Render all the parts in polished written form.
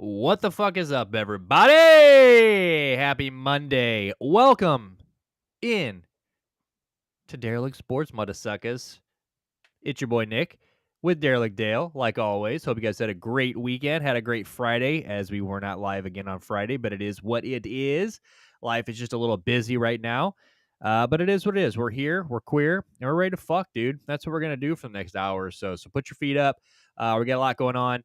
What the fuck is up, everybody? Happy Monday. Welcome in to Derelict Sports, Mudasuckers. It's your boy Nick with Derelict Dale, like always. Hope you guys had a great weekend, had a great Friday, as we were not live again on Friday, but it is what it is. Life is just a little busy right now, but it is what it is. We're here, we're queer, and we're ready to fuck, dude. That's what we're going to do for the next hour or so. So put your feet up. We got a lot going on.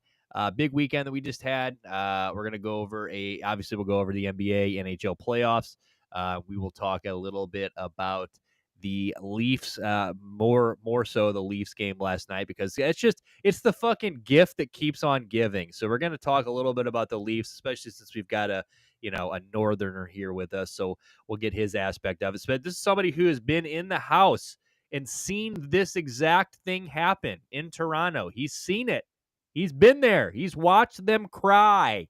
Big weekend that we just had. We're going to go over obviously, we'll go over the NBA, NHL playoffs. We will talk a little bit about the Leafs, more so the Leafs game last night, because it's the fucking gift that keeps on giving. So we're going to talk a little bit about the Leafs, especially since we've got a northerner here with us. So we'll get his aspect of it. But this is somebody who has been in the house and seen this exact thing happen in Toronto. He's seen it. He's been there. He's watched them cry.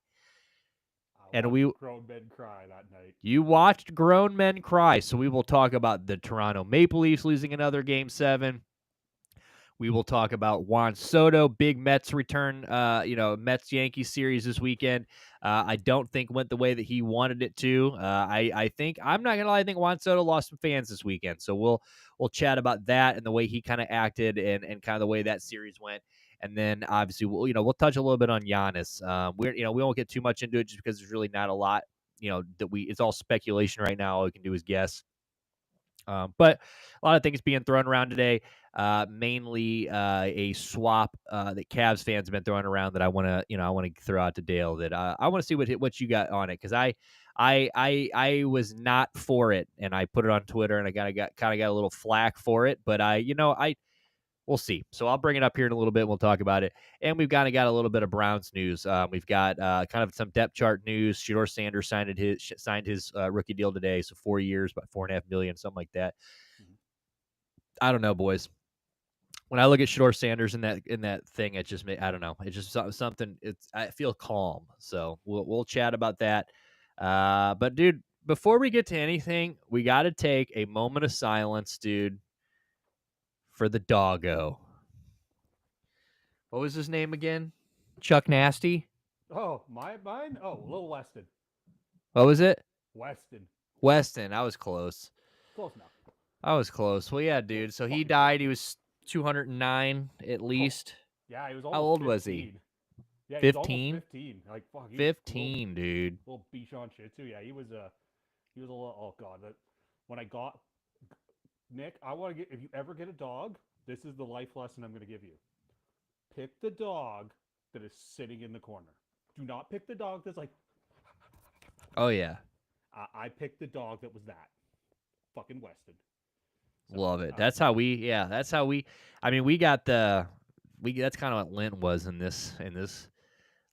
And we grown men cry that night. You watched grown men cry. So we will talk about the Toronto Maple Leafs losing another Game 7. We will talk about Juan Soto, big Mets return, Mets-Yankees series this weekend. I don't think went the way that he wanted it to. I think, I'm not gonna lie, I think Juan Soto lost some fans this weekend. So we'll chat about that and the way he kind of acted and kind of the way that series went. And then obviously we'll touch a little bit on Giannis. We won't get too much into it just because there's really not a lot, it's all speculation right now. All we can do is guess. But a lot of things being thrown around today, mainly a swap that Cavs fans have been throwing around that I want to throw out to Dale, that I want to see what you got on it, because I was not for it, and I put it on Twitter, and I kind of got a little flack for it, but we'll see. So I'll bring it up here in a little bit. We'll talk about it. And we've kind of got a little bit of Browns news. We've got kind of some depth chart news. Shedeur Sanders signed his rookie deal today. So 4 years, about $4.5 million, something like that. I don't know, boys. When I look at Shedeur Sanders in that thing, it just, I don't know. It's just something. I feel calm. So we'll chat about that. But dude, before we get to anything, we got to take a moment of silence, dude, for the doggo. What was his name again? Chuck Nasty? Oh, mine? Oh, Lil Weston. What was it? Weston. I was close. Close enough. I was close. Well, yeah, dude. So he died. He was 209 at least. Yeah, he was How almost old 15. Was he? Yeah, 15? 15. Like, fuck. 15, dude. Little Bichon shit, too. Yeah, he was a little, oh, God. When I got, Nick, I want to get, if you ever get a dog, this is the life lesson I'm going to give you. Pick the dog that is sitting in the corner. Do not pick the dog that's like, oh, yeah. I picked the dog that was that. Fucking Weston. So, love it. That's how we, I mean, we got that's kind of what Lint was in this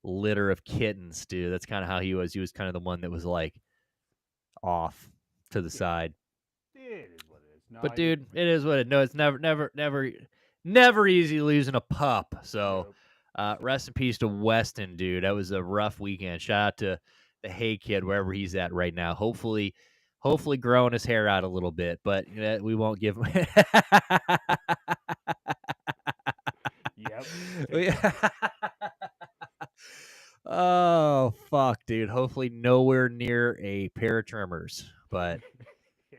litter of kittens, dude. That's kind of how he was. He was kind of the one that was like off to the side. It is what it is. No, but dude, it is what it. No, it's never easy losing a pup. So, rest in peace to Weston, dude. That was a rough weekend. Shout out to the Hay Kid, wherever he's at right now. Hopefully growing his hair out a little bit, but we won't give him. Yep. Oh, fuck, dude. Hopefully nowhere near a pair of trimmers, but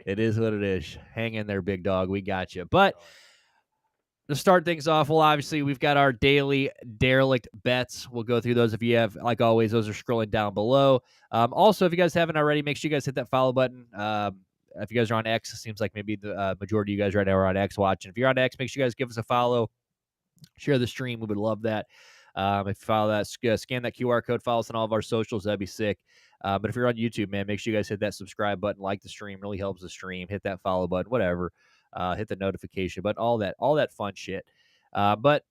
it is what it is. Hang in there, big dog. We got you. But to start things off, well, obviously, we've got our daily Derelict bets. We'll go through those. If you have, like always, those are scrolling down below. Also, if you guys haven't already, make sure you guys hit that follow button. If you guys are on X, it seems like maybe the majority of you guys right now are on X watching. If you're on X, make sure you guys give us a follow. Share the stream. We would love that. If you follow that, scan that QR code, follow us on all of our socials. That'd be sick. But if you're on YouTube, man, make sure you guys hit that subscribe button, like the stream. Really helps the stream. Hit that follow button, whatever. Hit the notification, but all that fun shit. But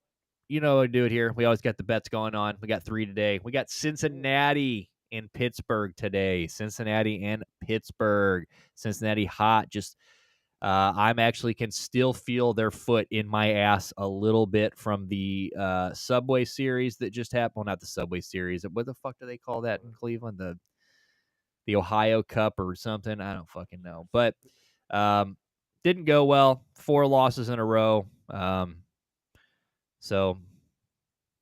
you know we do it here. We always got the bets going on. We got 3 today. We got Cincinnati in Pittsburgh today. Cincinnati and Pittsburgh. Cincinnati hot. Just I'm actually can still feel their foot in my ass a little bit from the Subway Series that just happened. Well, not the Subway Series. What the fuck do they call that in Cleveland? The Ohio Cup or something? I don't fucking know. But didn't go well. 4 losses in a row. So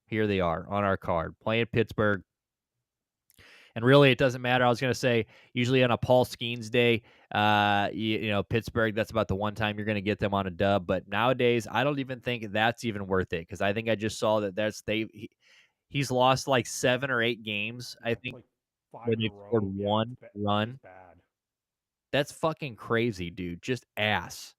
here they are on our card. Playing Pittsburgh. And really, it doesn't matter. I was going to say, usually on a Paul Skeens day, Pittsburgh, that's about the one time you're going to get them on a dub. But nowadays, I don't even think that's even worth it because I think I just saw that he's lost like 7 or 8 games, I Yeah, it's think, like 5 where in a they've scored row. Yeah, one it's run. bad. That's fucking crazy, dude. Just ass.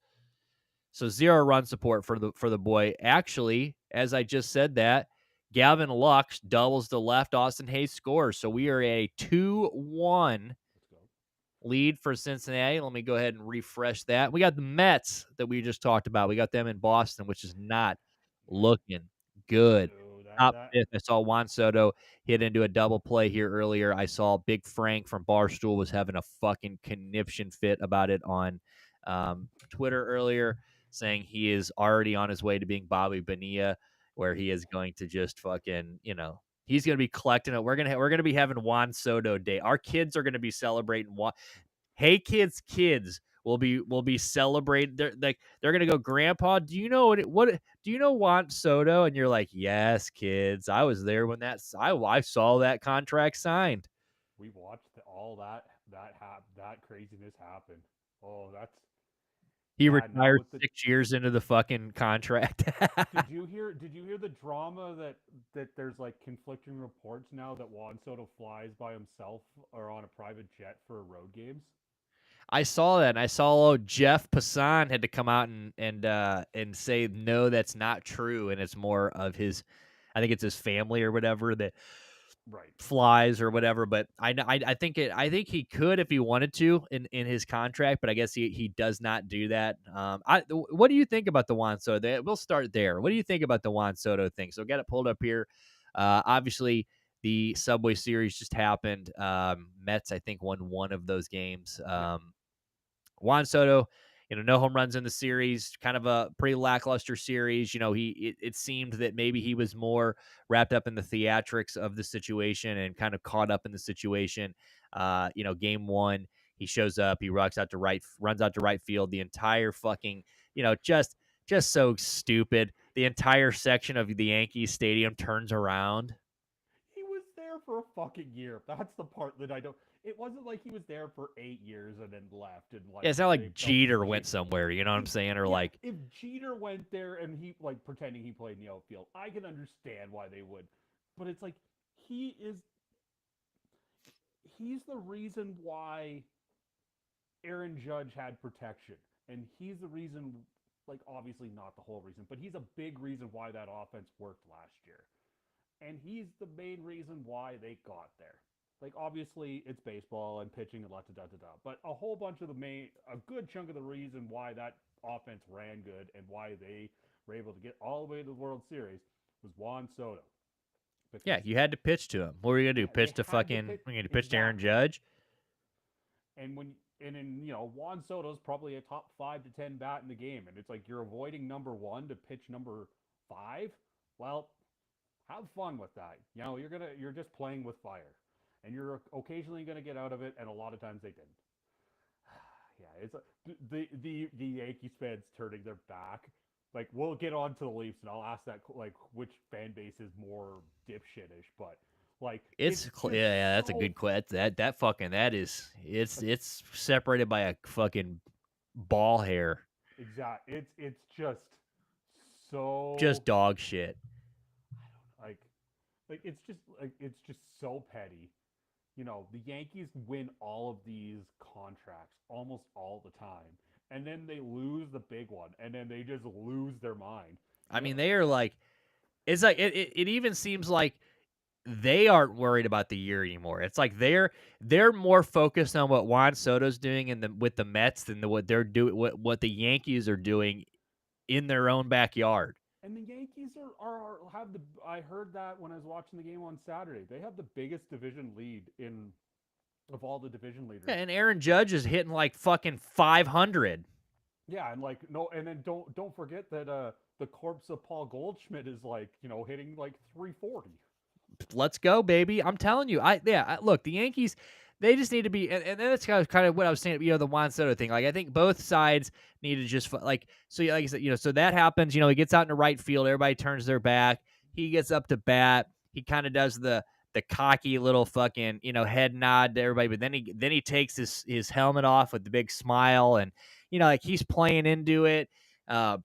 So 0 run support for the boy. Actually, as I just said that, Gavin Lux doubles the left. Austin Hayes scores. So we are a 2-1 Let's go. lead for Cincinnati. Let me go ahead and refresh that. We got the Mets that we just talked about. We got them in Boston, which is not Yeah. looking good. No, Top fifth, I saw Juan Soto hit into a double play here earlier. I saw Big Frank from Barstool was having a fucking conniption fit about it on Twitter earlier, saying he is already on his way to being Bobby Bonilla, where he is going to just fucking, he's going to be collecting it. We're gonna be having Juan Soto Day. Our kids are going to be celebrating Juan. Hey kids will be celebrating. They're gonna go, Grandpa, do you know what do you know Juan Soto? And you're like, yes, kids. I was there when I saw that contract signed. we watched all that craziness happen. Oh, that's He yeah. Now retired with the 6 years into the fucking contract. did you hear the drama that there's like conflicting reports now that Juan Soto flies by himself or on a private jet for road games? I saw that, and I saw Jeff Passan had to come out and say no, that's not true, and it's more of his, I think it's his family or whatever that Right. flies or whatever. But I think he could if he wanted to in his contract, but I guess he does not do that. What do you think about the Juan Soto? We'll start there. What do you think about the Juan Soto thing? So get it pulled up here. Obviously, the Subway Series just happened. Mets, I think, won one of those games. Yeah. Juan Soto, no home runs in the series, kind of a pretty lackluster series. It seemed that maybe he was more wrapped up in the theatrics of the situation and kind of caught up in the situation. Game one, he shows up, he runs out to right field. The entire fucking, just so stupid. The entire section of the Yankees stadium turns around. He was there for a fucking year. That's the part that I don't. It wasn't like he was there for 8 years and then left and Yeah, like it's not they like felt Jeter went shit. somewhere, you know what I'm If saying? Or yeah, like, if Jeter went there and he like pretending he played in the outfield, I can understand why they would. But it's like he is he's the reason why Aaron Judge had protection. And he's the reason, like, obviously not the whole reason, but he's a big reason why that offense worked last year. And he's the main reason why they got there. Like, obviously, it's baseball and pitching and da da da da. But a whole bunch of a good chunk of the reason why that offense ran good and why they were able to get all the way to the World Series was Juan Soto. yeah, Because, you had to pitch to him. What were you gonna do? yeah, they Pitch to had to fucking? pitch. We're gonna pitch to Aaron Exactly. Judge? And Juan Soto's probably a top 5 to 10 bat in the game, and it's like you're avoiding number one to pitch number 5. Well, have fun with that. You're just playing with fire, and you're occasionally gonna get out of it, and a lot of times they didn't. Yeah, it's the Yankees fans turning their back. Like we'll get on to the Leafs, and I'll ask that like which fan base is more dipshitish, but like it's just Yeah, that's a so good question. That fucking that is like it's separated by a fucking ball hair. it's just so Just dog shit. I don't it's just so petty. The Yankees win all of these contracts almost all the time. And then they lose the big one and then they just lose their mind. I You know, mean, they are like, it's like it even seems like they aren't worried about the year anymore. It's like they're more focused on what Juan Soto's doing with the Mets than what they're doing what the Yankees are doing in their own backyard. and the Yankees are have the I heard that when I was watching the game on Saturday. They have the biggest division lead in of all the division Yeah, leaders. and Aaron Judge is hitting like fucking 500. Yeah, and like no, and then don't forget that the corpse of Paul Goldschmidt is like hitting like 340. Let's go, baby. I'm telling you. Look, the Yankees, they just need to be, and that's kind of what I was saying, the Juan Soto thing. Like, I think both sides need to just, like, so like I said, so that happens, he gets out into right field, everybody turns their back, he gets up to bat, he kind of does the cocky little fucking, head nod to everybody, but then he takes his helmet off with the big smile, and like he's playing into it. Uh,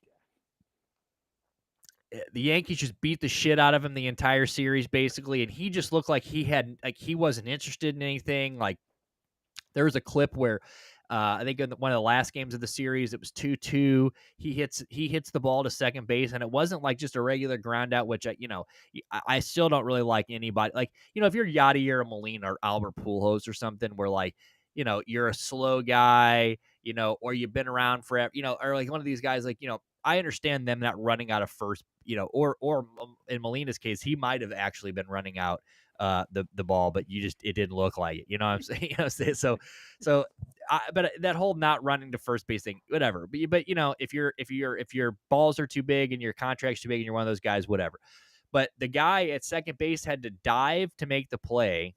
the Yankees just beat the shit out of him the entire series basically, and he just looked like he wasn't interested in anything. Like there was a clip where I think in one of the last games of the series, it was 2-2. He hits the ball to second base, and it wasn't like just a regular ground out, which I still don't really like anybody. Like, if you're Yadier or Molina or Albert Pujols or something, where like, you're a slow guy, or you've been around forever, or like one of these guys, like, I understand them not running out of first, or in Molina's case, he might have actually been running out the ball, but it didn't look like it. You know what I'm saying? So but that whole not running to first base thing, whatever. But if your balls are too big and your contract's too big and you're one of those guys, whatever. But the guy at second base had to dive to make the play.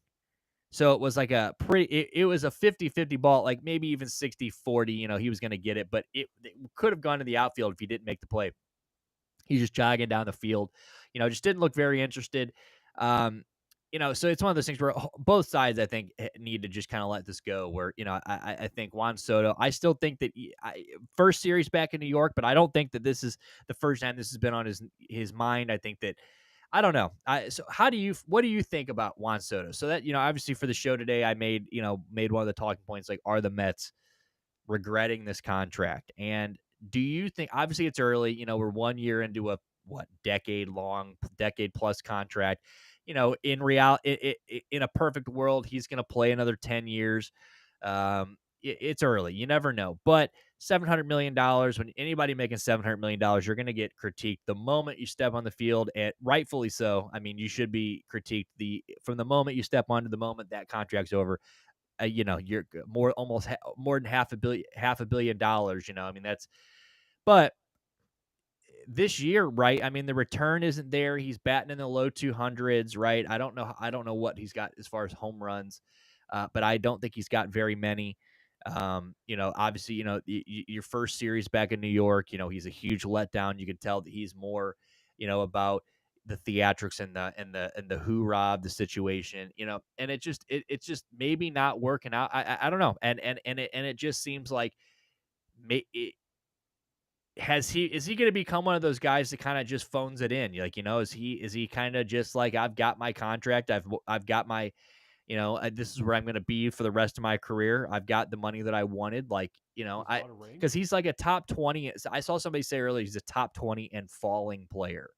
So it was like it was a 50-50 ball, like maybe even 60-40, he was going to get it, but it could have gone to the outfield if he didn't make the play. He's just jogging down the field, just didn't look very interested. So it's one of those things where both sides, I think, need to just kind of let this go. Where, I think Juan Soto, I still think that first series back in New York, but I don't think that this is the first time this has been on his mind. I think that, I don't know. So what do you think about Juan Soto? So that, obviously for the show today, I made one of the talking points, like, are the Mets regretting this contract? And do you think, obviously it's early, we're 1 year into a decade plus contract, in reality, in a perfect world, he's going to play another 10 years. It's early, you never know, but $700 million, when anybody making $700 million, you're going to get critiqued the moment you step on the field, and rightfully so. I mean, you should be critiqued from the moment you step on to the moment that contract's over. You're more than $500 million. I mean, but this year, right? I mean, the return isn't there. He's batting in the low 200s, right? I don't know what he's got as far as home runs, but I don't think he's got very many. Obviously, your first series back in New York, he's a huge letdown. You can tell that he's more, about the theatrics and the hoorah of the situation, and it's just maybe not working out. I don't know, and it just seems like, is he going to become one of those guys that kind of just phones it in? Like, is he kind of just like, I've got my contract, I've got my, this is where I'm going to be for the rest of my career. I've got the money that I wanted. Like, He's got a ring. because he's like a top 20. I saw somebody say earlier he's a top 20 and falling player.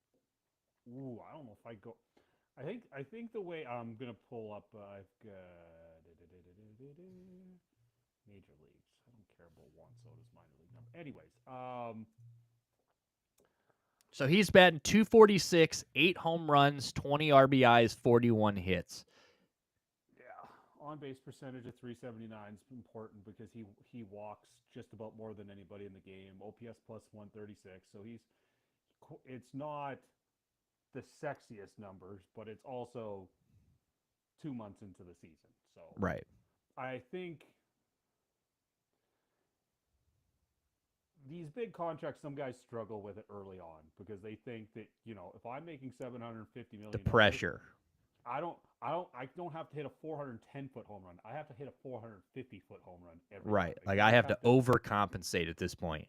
Ooh, I don't know if I go. I think the way I'm gonna pull up, I've got major leagues. I don't care about Juan Soto's minor league number. Anyways, So he's batting 246, 8 home runs, 20 RBIs, 41 hits. yeah, on base percentage at 379 is important because he walks just about more than anybody in the game. OPS plus 136, so it's not the sexiest numbers, but it's also 2 months into the season. So Right. I think these big contracts, some guys struggle with it early on because they think that, if I'm making $750 The million, pressure. I don't have to hit a 410-foot home run. I have to hit a 450-foot home run every Right. time. Like, You I just have to overcompensate at this point.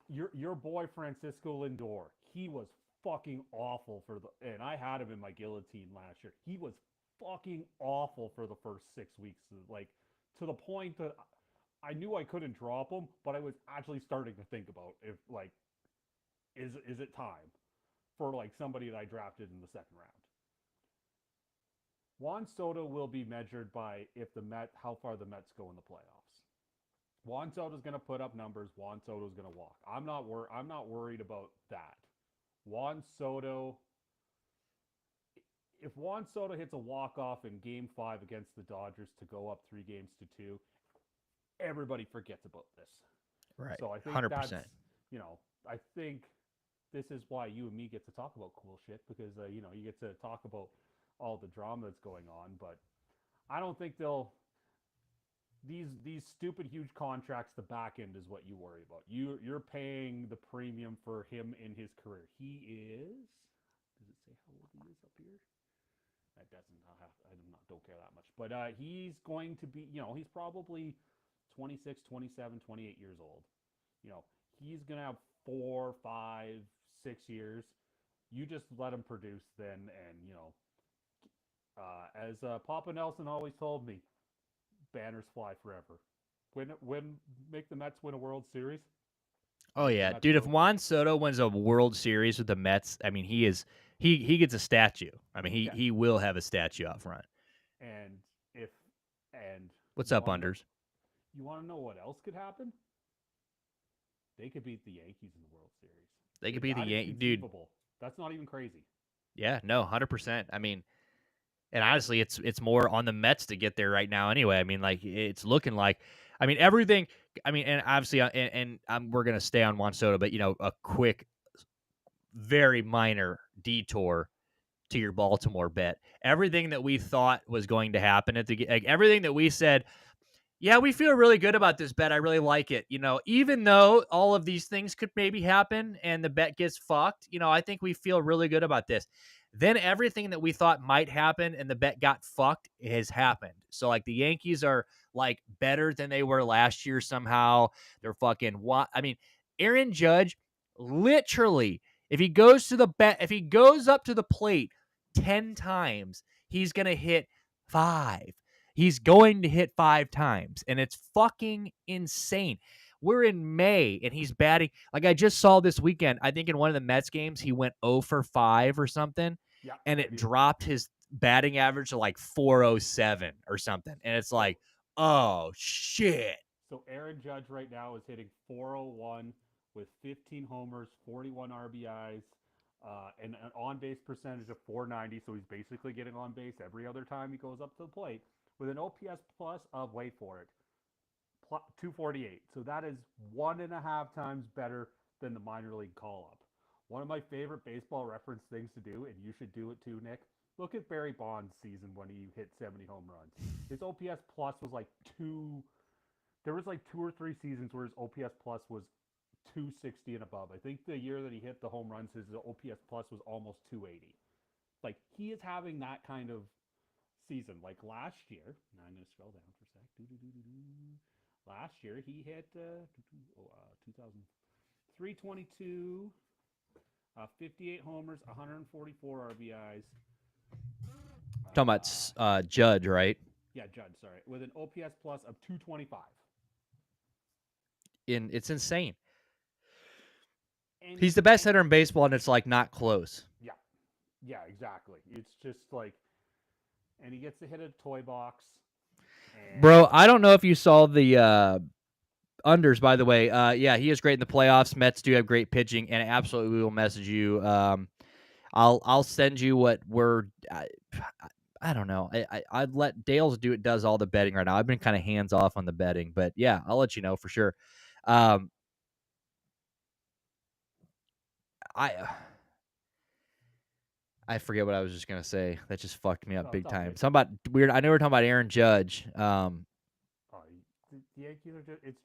Your boy Francisco Lindor, he was fucking awful and I had him in my guillotine last year. He was fucking awful for the first 6 weeks, like, to the point that I knew I couldn't drop him, but I was actually starting to think about, if, like, is it time for, like, somebody that I drafted in the second round. Juan Soto will be measured by how far the Mets go in the playoffs. Juan Soto's going to put up numbers. Juan Soto's going to walk. I'm not worried about that. Juan Soto, if Juan Soto hits a walk-off in Game 5 against the Dodgers to go up 3-2, everybody forgets about this. Right. So I think 100%. I think this is why you and me get to talk about cool shit, because, you get to talk about all the drama that's going on. But I don't think these stupid huge contracts, the back end is what you worry about. You're paying the premium for him in his career. He is, does it say how old he is up here? That doesn't have. Don't care that much. But he's going to be. He's probably 26, 27, 28 years old. You know, he's gonna have 4, 5, 6 years. You just let him produce then, and as Papa Nelson always told me, banners fly forever. Make the Mets win a World Series. Oh Make the yeah, Mets dude. If go. Juan Soto wins a World Series with the Mets, I mean, he gets a statue. I mean, he Yeah, he will have a statue out front. and if and What's you up, want to know unders? you want to know what else could happen? They could beat the Yankees in the World Series. They could be the That is dude. conceivable. That's not even crazy. Yeah, no, 100%. I mean, and honestly, it's more on the Mets to get there right now. Anyway, I mean, like it's looking like, I mean, everything. I mean, and obviously, we're gonna stay on Juan Soto, but a quick, very minor detour to your Baltimore bet. Everything that we thought was going to happen at the, like everything that we said, yeah, we feel really good about this bet. I really like it. Even though all of these things could maybe happen and the bet gets fucked, I think we feel really good about this. Then everything that we thought might happen and the bet got fucked has happened. So like the Yankees are like better than they were last year somehow. They're fucking what? I mean, Aaron Judge literally, if he goes up to the plate 10 times, he's going to hit 5. He's going to hit 5 times, and it's fucking insane. We're in May, and he's batting. Like I just saw this weekend, I think in one of the Mets games, he went 0 for 5 or something, Yeah, and it dropped his batting average to like 407 or something. And it's like, oh, shit. So Aaron Judge right now is hitting 401 with 15 homers, 41 RBIs, and an on base percentage of 490. So he's basically getting on base every other time he goes up to the plate with an OPS plus of, wait for it, 248. So that is 1.5 times better than the minor league call up. One of my favorite baseball reference things to do, and you should do it too, Nick. Look at Barry Bonds' season when he hit 70 home runs. His OPS plus was like two. There was like 2 or 3 seasons where his OPS plus was 260 and above. I think the year that he hit the home runs, his OPS plus was almost 280. Like he is having that kind of season. Like last year, now I'm going to scroll down for a sec. Last year he hit 2000 322, 58 homers, 144 RBIs. Talking about Judge, right? Yeah, Judd, sorry, with an OPS plus of 225. It's insane. And He's the best hitter in baseball, and it's like not close. Yeah, exactly. It's just like, and he gets to hit a toy box. Bro, I don't know if you saw the unders, by the way. Yeah, he is great in the playoffs. Mets do have great pitching, and absolutely we will message you. I'll send you what we're. I don't know. I'd let Dale's does all the betting right now. I've been kind of hands off on the betting, but yeah, I'll let you know for sure. I forget what I was just gonna say. That just fucked me up big time. Something about weird. I know we're talking about Aaron Judge. The Yankees are it's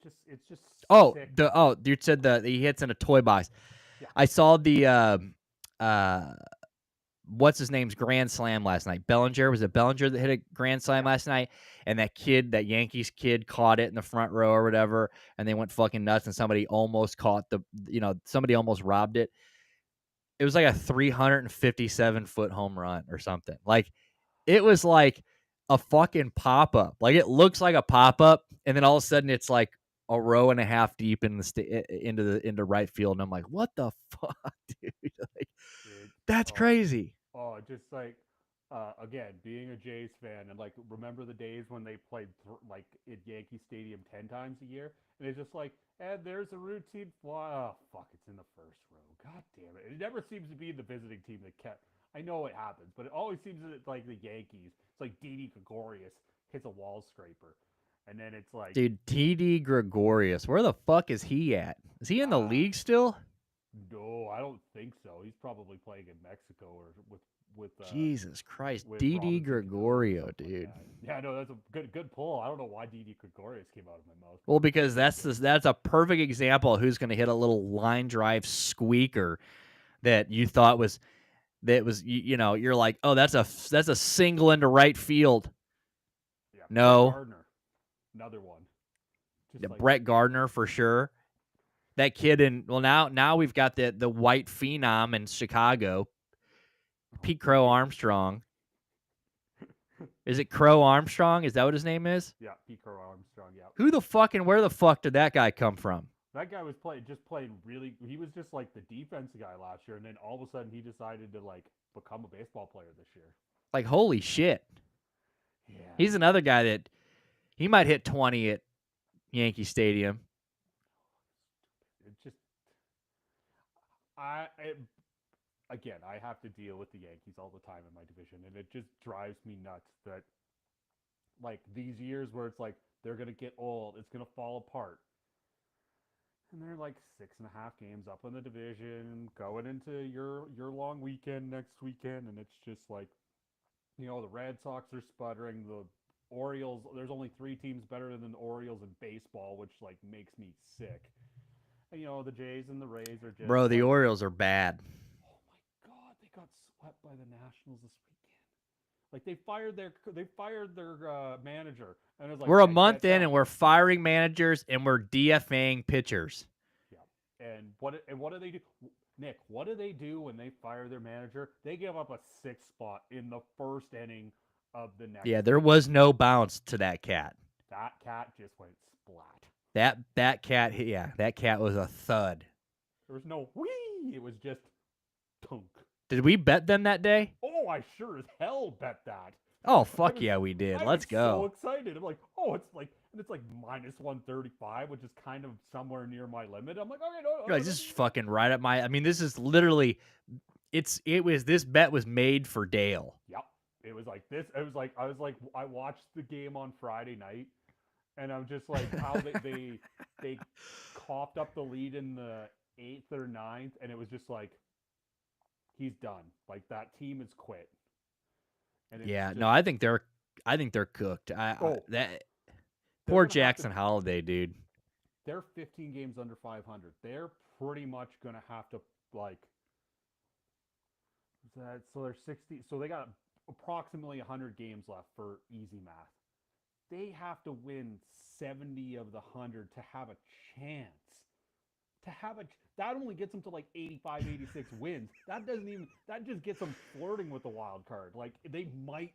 just sick. You said he hits in a toy box. Yeah. I saw the what's his name's grand slam last night. Bellinger, was it Bellinger that hit a grand slam last night? And that Yankees kid caught it in the front row or whatever, and they went fucking nuts. And somebody almost somebody almost robbed it. It was like a 357-foot home run or something. Like it was like a fucking pop up. Like it looks like a pop up, and then all of a sudden it's like a row and a half deep in into right field, and I'm like, what the fuck, dude? Like, that's crazy. Just like again, being a Jays fan, and like remember the days when they played like at Yankee Stadium 10 times a year, and it's just like, and there's a routine fly. Oh fuck, it's in the first row. God damn it! It never seems to be the visiting team that kept. I know it happens, but it always seems that it's like the Yankees. It's like Didi Gregorius hits a wall scraper, and then it's like, dude, Didi Gregorius, where the fuck is he at? Is he in the league still? No, I don't think so. He's probably playing in Mexico or with Jesus Christ, with Didi Gregorio, dude. Like yeah, no, that's a good pull. I don't know why Didi Gregorius came out of my mouth. Well, because that's a perfect example of who's going to hit a little line drive squeaker that you thought was. that was you're like, oh, that's a single into right field. Yeah, Brett No, Gardner, another one. Just like Brett Gardner for sure. That kid now we've got the white phenom in Chicago, oh, Pete Crow Armstrong. Is it Crow Armstrong? Is that what his name is? yeah, Pete Armstrong. Yeah, Where the fuck did that guy come from? that guy was playing really. He was just like the defense guy last year, and then all of a sudden he decided to like become a baseball player this year. Like, holy shit. Yeah, He's another guy that he might hit 20 at Yankee Stadium. it just I it, again I have to deal with the Yankees all the time in my division, and it just drives me nuts that like these years where it's like they're gonna get old, it's gonna fall apart. And they're like 6.5 games up in the division, going into your long weekend next weekend, and it's just like the Red Sox are sputtering. The Orioles, there's only 3 teams better than the Orioles in baseball, which like makes me sick. And the Jays and the Rays are just Bro, the like, Orioles are bad. oh my god, they got swept by the Nationals this weekend. Like they fired their manager, and it was like, We're a yeah, month get in done. and we're firing managers and we're DFAing pitchers. Yeah. And what do they do? Nick, what do they do when they fire their manager? They give up a 6th spot in the first inning of the next Yeah, there game. was no bounce to that cat. That cat just went splat. That cat was a thud. There was no whee. It was just tunk. Did we bet them that day? Oh, I sure as hell bet that. Oh, I fuck was yeah, we did. I was Let's so go. excited. I'm like, oh, it's like minus 135, which is kind of somewhere near my limit. I'm like, okay, no, You're like, this is fucking right up my. I mean, this is literally. This bet was made for Dale. Yep. It was like this. It was like I watched the game on Friday night, and I'm just like how they coughed up the lead in the 8th or 9th, and it was just like he's done. Like that team is quit. And it's Yeah, just no, I think they're cooked. oh, That they're poor gonna have to. Jackson Holiday, dude. They're 15 games under 500. They're pretty much gonna have to like that. So they're 60. So they got approximately 100 games left for easy math. They have to win 70 of the 100 to have a chance. To have a that only gets them to like 85, 86 wins. That doesn't even that just gets them flirting with the wild card. Like they might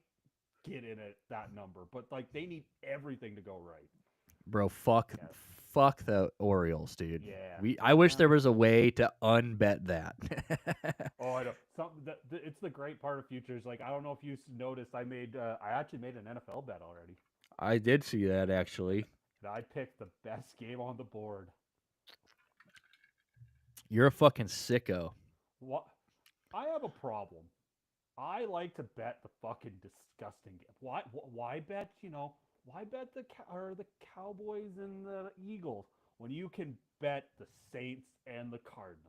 get in at that number, but like they need everything to go right. Bro, Yeah. fuck the Orioles, dude. Yeah. I wish there Um, was a way to unbet that. oh, I know. It's the great part of futures. Like I don't know if you noticed, I actually made an NFL bet already. I did see that actually. And I picked the best game on the board. You're a fucking sicko. What? I have a problem. I like to bet the fucking disgusting game. Why bet? Why bet the Cowboys and the Eagles when you can bet the Saints and the Cardinals?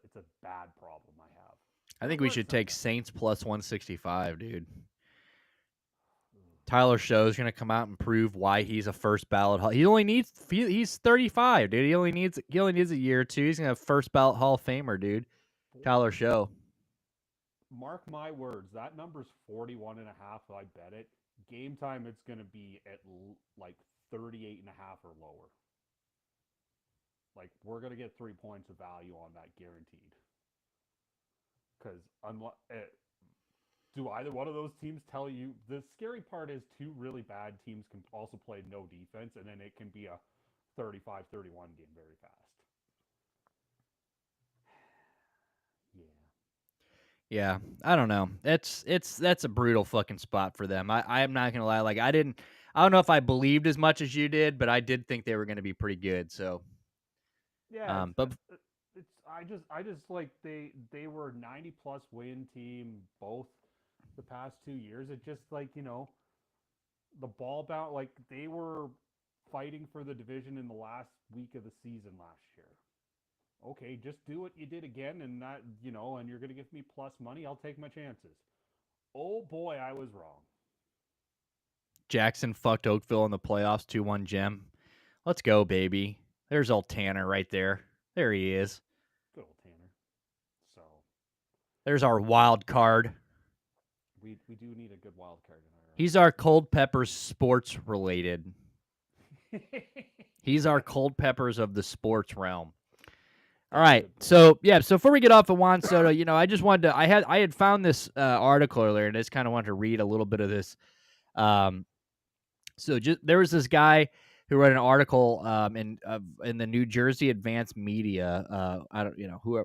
It's a bad problem I have. I We're, think we we're should some, take Saints plus 165, dude. Tyler Show's gonna come out and prove why he's a first ballot. He's 35, dude. He only needs a year or two. He's gonna have first ballot Hall of Famer, dude. Tyler Show. Mark my words. That number's 41 and a half. I bet it. Game time, it's going to be at like 38 and a half or lower. Like we're going to get 3 points of value on that guaranteed. Because do either one of those teams tell you the scary part is two really bad teams can also play no defense, and then it can be a 35-31 game very fast. Yeah. Yeah, I don't know. That's a brutal fucking spot for them. I'm not gonna lie. Like I don't know if I believed as much as you did, but I did think they were gonna be pretty good. So, Yeah, but it's I just like they were 90 plus win team both the past 2 years. It just like the ball bound like they were fighting for the division in the last week of the season last year. Okay, just do what you did again, and and you're gonna give me plus money. I'll take my chances. Oh boy, I was wrong. Jackson fucked Oakville in the playoffs 2-1 gem. Let's go, baby. There's old Tanner right there. There he is. Good old Tanner. So There's our wild card. We do need a good wild card He's our Cold Peppers sports related. in our. He's Yeah, our Cold Peppers of the sports realm. All that's a right. good point. So before we get off of Juan Soto, I just wanted to I had found this article earlier and I just kind of wanted to read a little bit of this. Um so just there was this guy who wrote an article in the New Jersey Advanced Media. I don't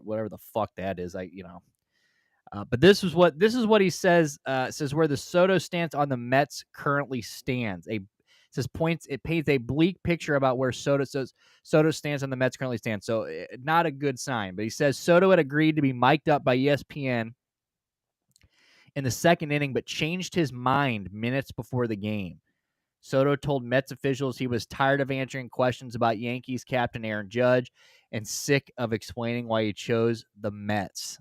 whatever the fuck that is. But this is what he says. Says where the Soto stance on the Mets currently stands. It paints a bleak picture about where Soto stands on the Mets currently stands. So not a good sign. But he says Soto had agreed to be mic'd up by ESPN in the second inning, but changed his mind minutes before the game. Soto told Mets officials he was tired of answering questions about Yankees captain Aaron Judge and sick of explaining why he chose the Mets.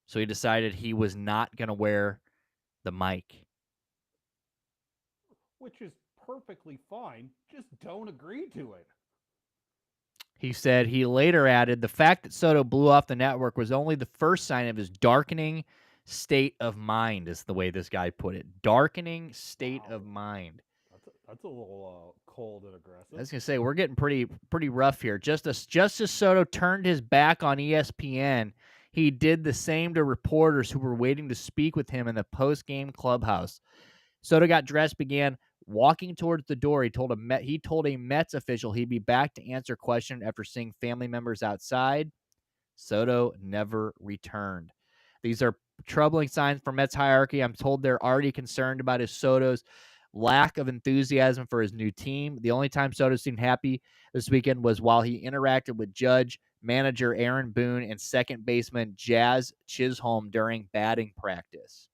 So he decided he was not going to wear the mic. Which is perfectly fine. Just don't agree to it. He said he later added the fact that Soto blew off the network was only the first sign of his darkening state of mind, is the way this guy put it. Darkening state Wow, of mind. that's a little cold and I aggressive. was gonna say we're getting pretty rough here. Just as Soto turned his back on ESPN, he did the same to reporters who were waiting to speak with him in the post-game clubhouse. Soto got dressed, began walking towards the door. He told a Mets official he'd be back to answer questions after seeing family members outside. Soto never returned. These are troubling signs for Mets hierarchy. I'm told they're already concerned about Soto's lack of enthusiasm for his new team. The only time Soto seemed happy this weekend was while he interacted with Judge, manager Aaron Boone, and second baseman Jazz Chisholm during batting practice.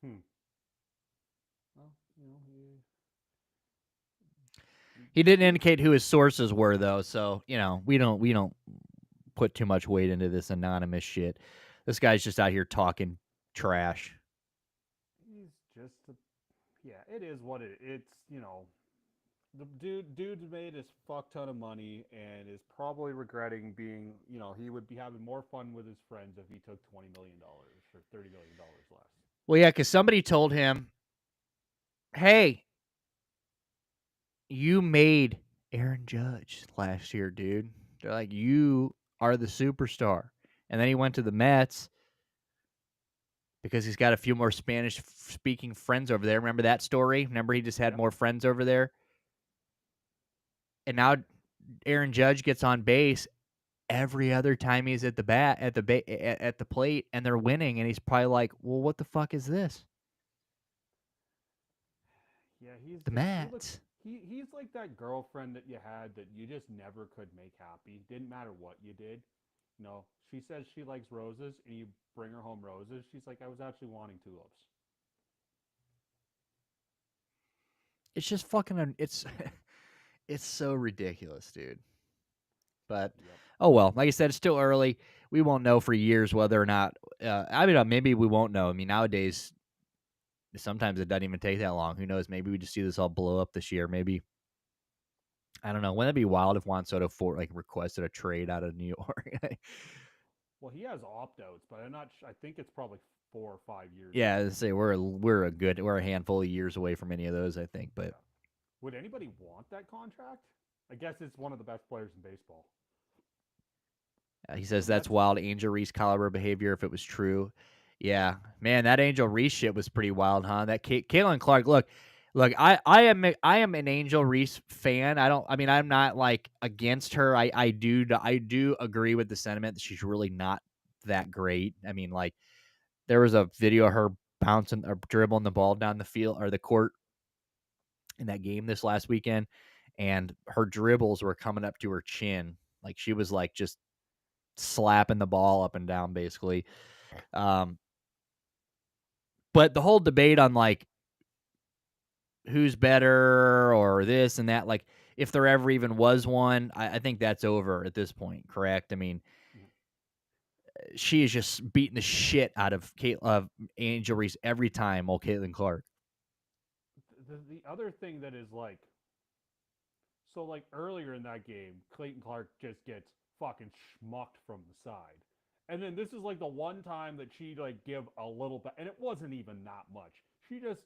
Hmm. Well, He didn't indicate who his sources were, though, so we don't put too much weight into this anonymous shit. This guy's just out here talking trash. he's just a, yeah. It is what it's. The dude's made his fuck ton of money and is probably regretting being. He would be having more fun with his friends if he took $20 million or $30 million less. Well, yeah, because somebody told him, "Hey, you made Aaron Judge last year, dude." They're like, "You are the superstar," and then he went to the Mets because he's got a few more Spanish-speaking friends over there. Remember that story? Remember he just had Yeah. more friends over there, and now Aaron Judge gets on base every other time he's at the plate, and they're winning, and he's probably like, "Well, what the fuck is this?" Yeah, he's The just he looks Mets. he's like that girlfriend that you had that you just never could make happy. Didn't matter what you did. She says she likes roses and you bring her home roses. She's like, I was actually wanting tulips. It's just fucking. It's it's so ridiculous, dude. But Yep. oh well. Like I said, it's still early. We won't know for years whether or not. Maybe we won't know. I mean, nowadays sometimes it doesn't even take that long. Who knows? Maybe we just see this all blow up this year. Maybe I don't know. Wouldn't it be wild if Juan Soto requested a trade out of New York? Well, he has opt outs, but I'm not. I think it's probably 4 or 5 years Yeah, though. I'd say we're a handful of years away from any of those. I think, but Yeah. Would anybody want that contract? I guess it's one of the best players in baseball. he The says that's Mets. wild Angel Reese caliber behavior if it was true. Yeah, man, that Angel Reese shit was pretty wild, huh? That Caitlin Clark. Look, I am an Angel Reese fan. I'm not like against her. I do agree with the sentiment that she's really not that great. I mean, like there was a video of her bouncing or dribbling the ball down the field or the court in that game this last weekend, and her dribbles were coming up to her chin. Like she was like just slapping the ball up and down basically. Um, but the whole debate on like who's better or this and that, like if there ever even was one, I think that's over at this point. Correct? I mean, Mhm. she is just beating the shit out of Angel Reese every time. Old Caitlin Clark. The other thing that is like, so like earlier in that game, Clayton Clark just gets fucking schmucked from the side. And then this is like the one time that she like give a little bit, and it wasn't even that much. She just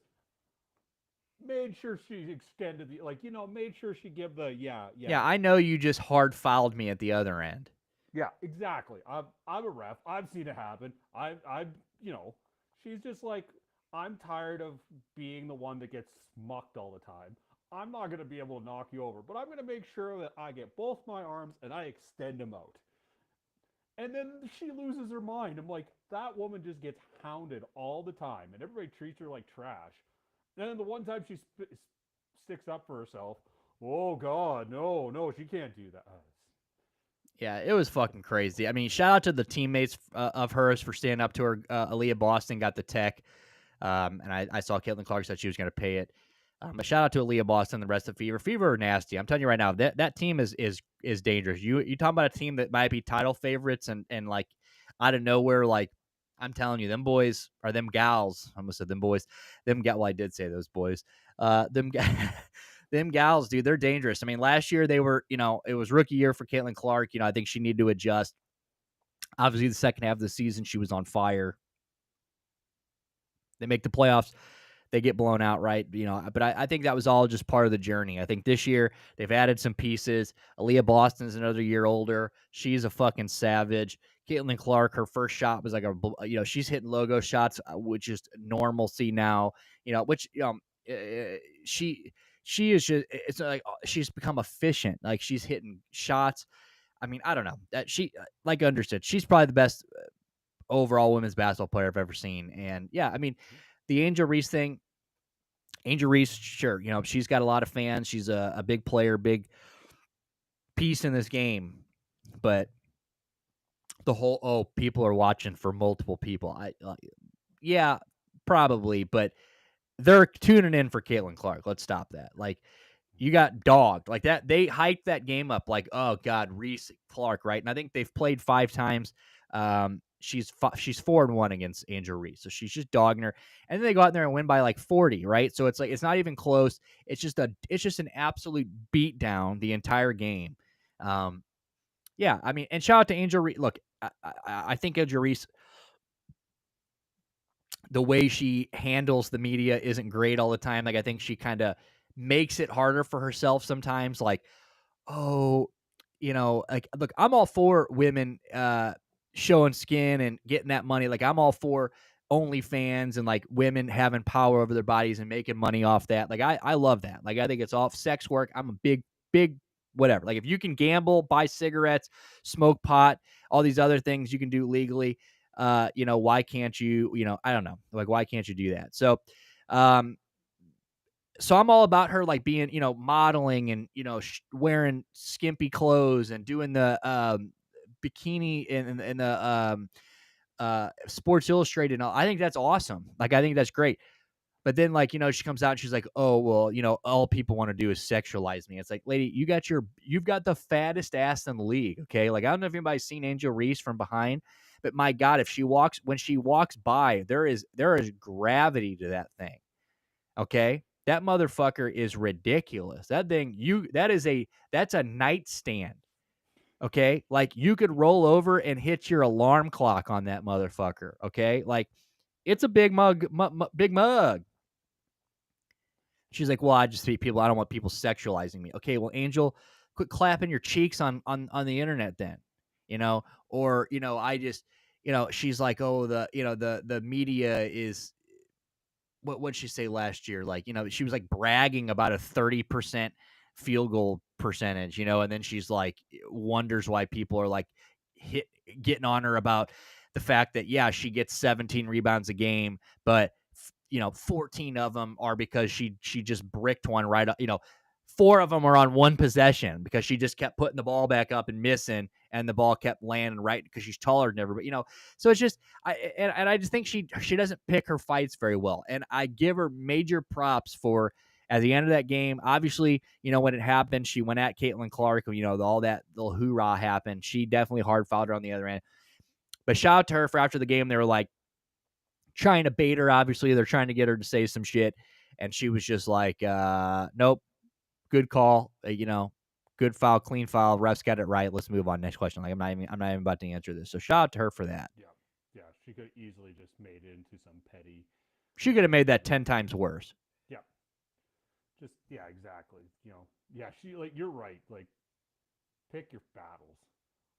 made sure she extended the like, made sure she give the Yeah, I know you just hard fouled me at the other end. yeah, exactly. I'm a ref. I've seen it happen. You know, she's just like, I'm tired of being the one that gets smucked all the time. I'm not going to be able to knock you over, but I'm going to make sure that I get both my arms and I extend them out. And then she loses her mind. I'm like, that woman just gets hounded all the time, and everybody treats her like trash. And then the one time she sticks up for herself, oh God, no, no, she can't do that. Yeah, it was fucking crazy. I mean, shout out to the teammates of hers for standing up to her. Aaliyah Boston got the tech, and I saw Caitlin Clark said she was going to pay it. But shout out to Aaliyah Boston and the rest of Fever. Fever are nasty. I'm telling you right now, that team is dangerous. You talking about a team that might be title favorites and like out of nowhere, like I'm telling you, them boys or them gals. I almost said them boys. Them gal. Well, I did say those boys. Them them gals, dude, they're dangerous. I mean, last year they were, it was rookie year for Caitlin Clark. I think she needed to adjust. Obviously, the second half of the season, she was on fire. They make the playoffs. They get blown out, right? But I think that was all just part of the journey. I think this year they've added some pieces. Aaliyah Boston's another year older. She's a fucking savage. Caitlin Clark, her first shot was like she's hitting logo shots, which is normalcy now. Which she is just, it's like she's become efficient. Like she's hitting shots. I mean, I don't know that she, like understood, she's probably the best overall women's basketball player I've ever seen. And yeah, I mean, the Angel Reese thing, Angel Reese, sure, she's got a lot of fans. She's a big player, big piece in this game. But the whole, people are watching for multiple people. Yeah, probably, but they're tuning in for Caitlin Clark. Let's stop that. Like, you got dogged like that. They hyped that game up like, oh God, Reese Clark, right? And I think they've played 5 times. She's 4-1 against Angel Reese, so she's just dogging her. And then they go out there and win by like 40, right? So it's like it's not even close. It's just an absolute beat down the entire game. Yeah, I mean, and shout out to Angel Reese. Look, I think Angel Reese, the way she handles the media isn't great all the time. Like I think she kind of makes it harder for herself sometimes. Like, oh, like, look, I'm all for women showing skin and getting that money. Like, I'm all for OnlyFans and like women having power over their bodies and making money off that. Like, I love that. Like, I think it's all sex work. I'm a big whatever. Like, if you can gamble, buy cigarettes, smoke pot, all these other things you can do legally, why can't you, I don't know, like, why can't you do that? Um, so I'm all about her, like being, modeling and, wearing skimpy clothes and doing the bikini in the Sports Illustrated. And all. I think that's awesome. Like, I think that's great. But then, like, she comes out and she's like, oh, well, all people want to do is sexualize me. It's like, lady, you've got the fattest ass in the league. Okay. Like, I don't know if anybody's seen Angel Reese from behind, but my God, when she walks by, there is gravity to that thing. Okay. That motherfucker is ridiculous. That thing, that's a nightstand. Okay. Like, you could roll over and hit your alarm clock on that motherfucker. Okay. Like, it's a big big mug. She's like, well, I don't want people sexualizing me. Okay. Well, Angel, quit clapping your cheeks on the internet then, or, I just, she's like, oh, the media is, what she say last year? Like, she was like bragging about a 30% field goal percentage, and then she's like, wonders why people are like getting on her about the fact that, yeah, she gets 17 rebounds a game, but 14 of them are because she just bricked one right up, 4 of them are on one possession because she just kept putting the ball back up and missing, and the ball kept landing right because she's taller than everybody, so it's just, I just think she doesn't pick her fights very well, and I give her major props for, at the end of that game, obviously, when it happened, she went at Caitlin Clark, all that little hoorah happened. She definitely hard fouled her on the other end, but shout out to her for after the game. They were like trying to bait her. Obviously, they're trying to get her to say some shit, and she was just like, nope. Good call, good foul, clean foul. Refs got it right. Let's move on. Next question. Like I'm not even about to answer this. So shout out to her for that. Yeah, yeah. She could easily just made it into some petty She could have made that situation. 10 times worse. Yeah, just yeah, exactly. Yeah. She like you're right. Like pick your battles.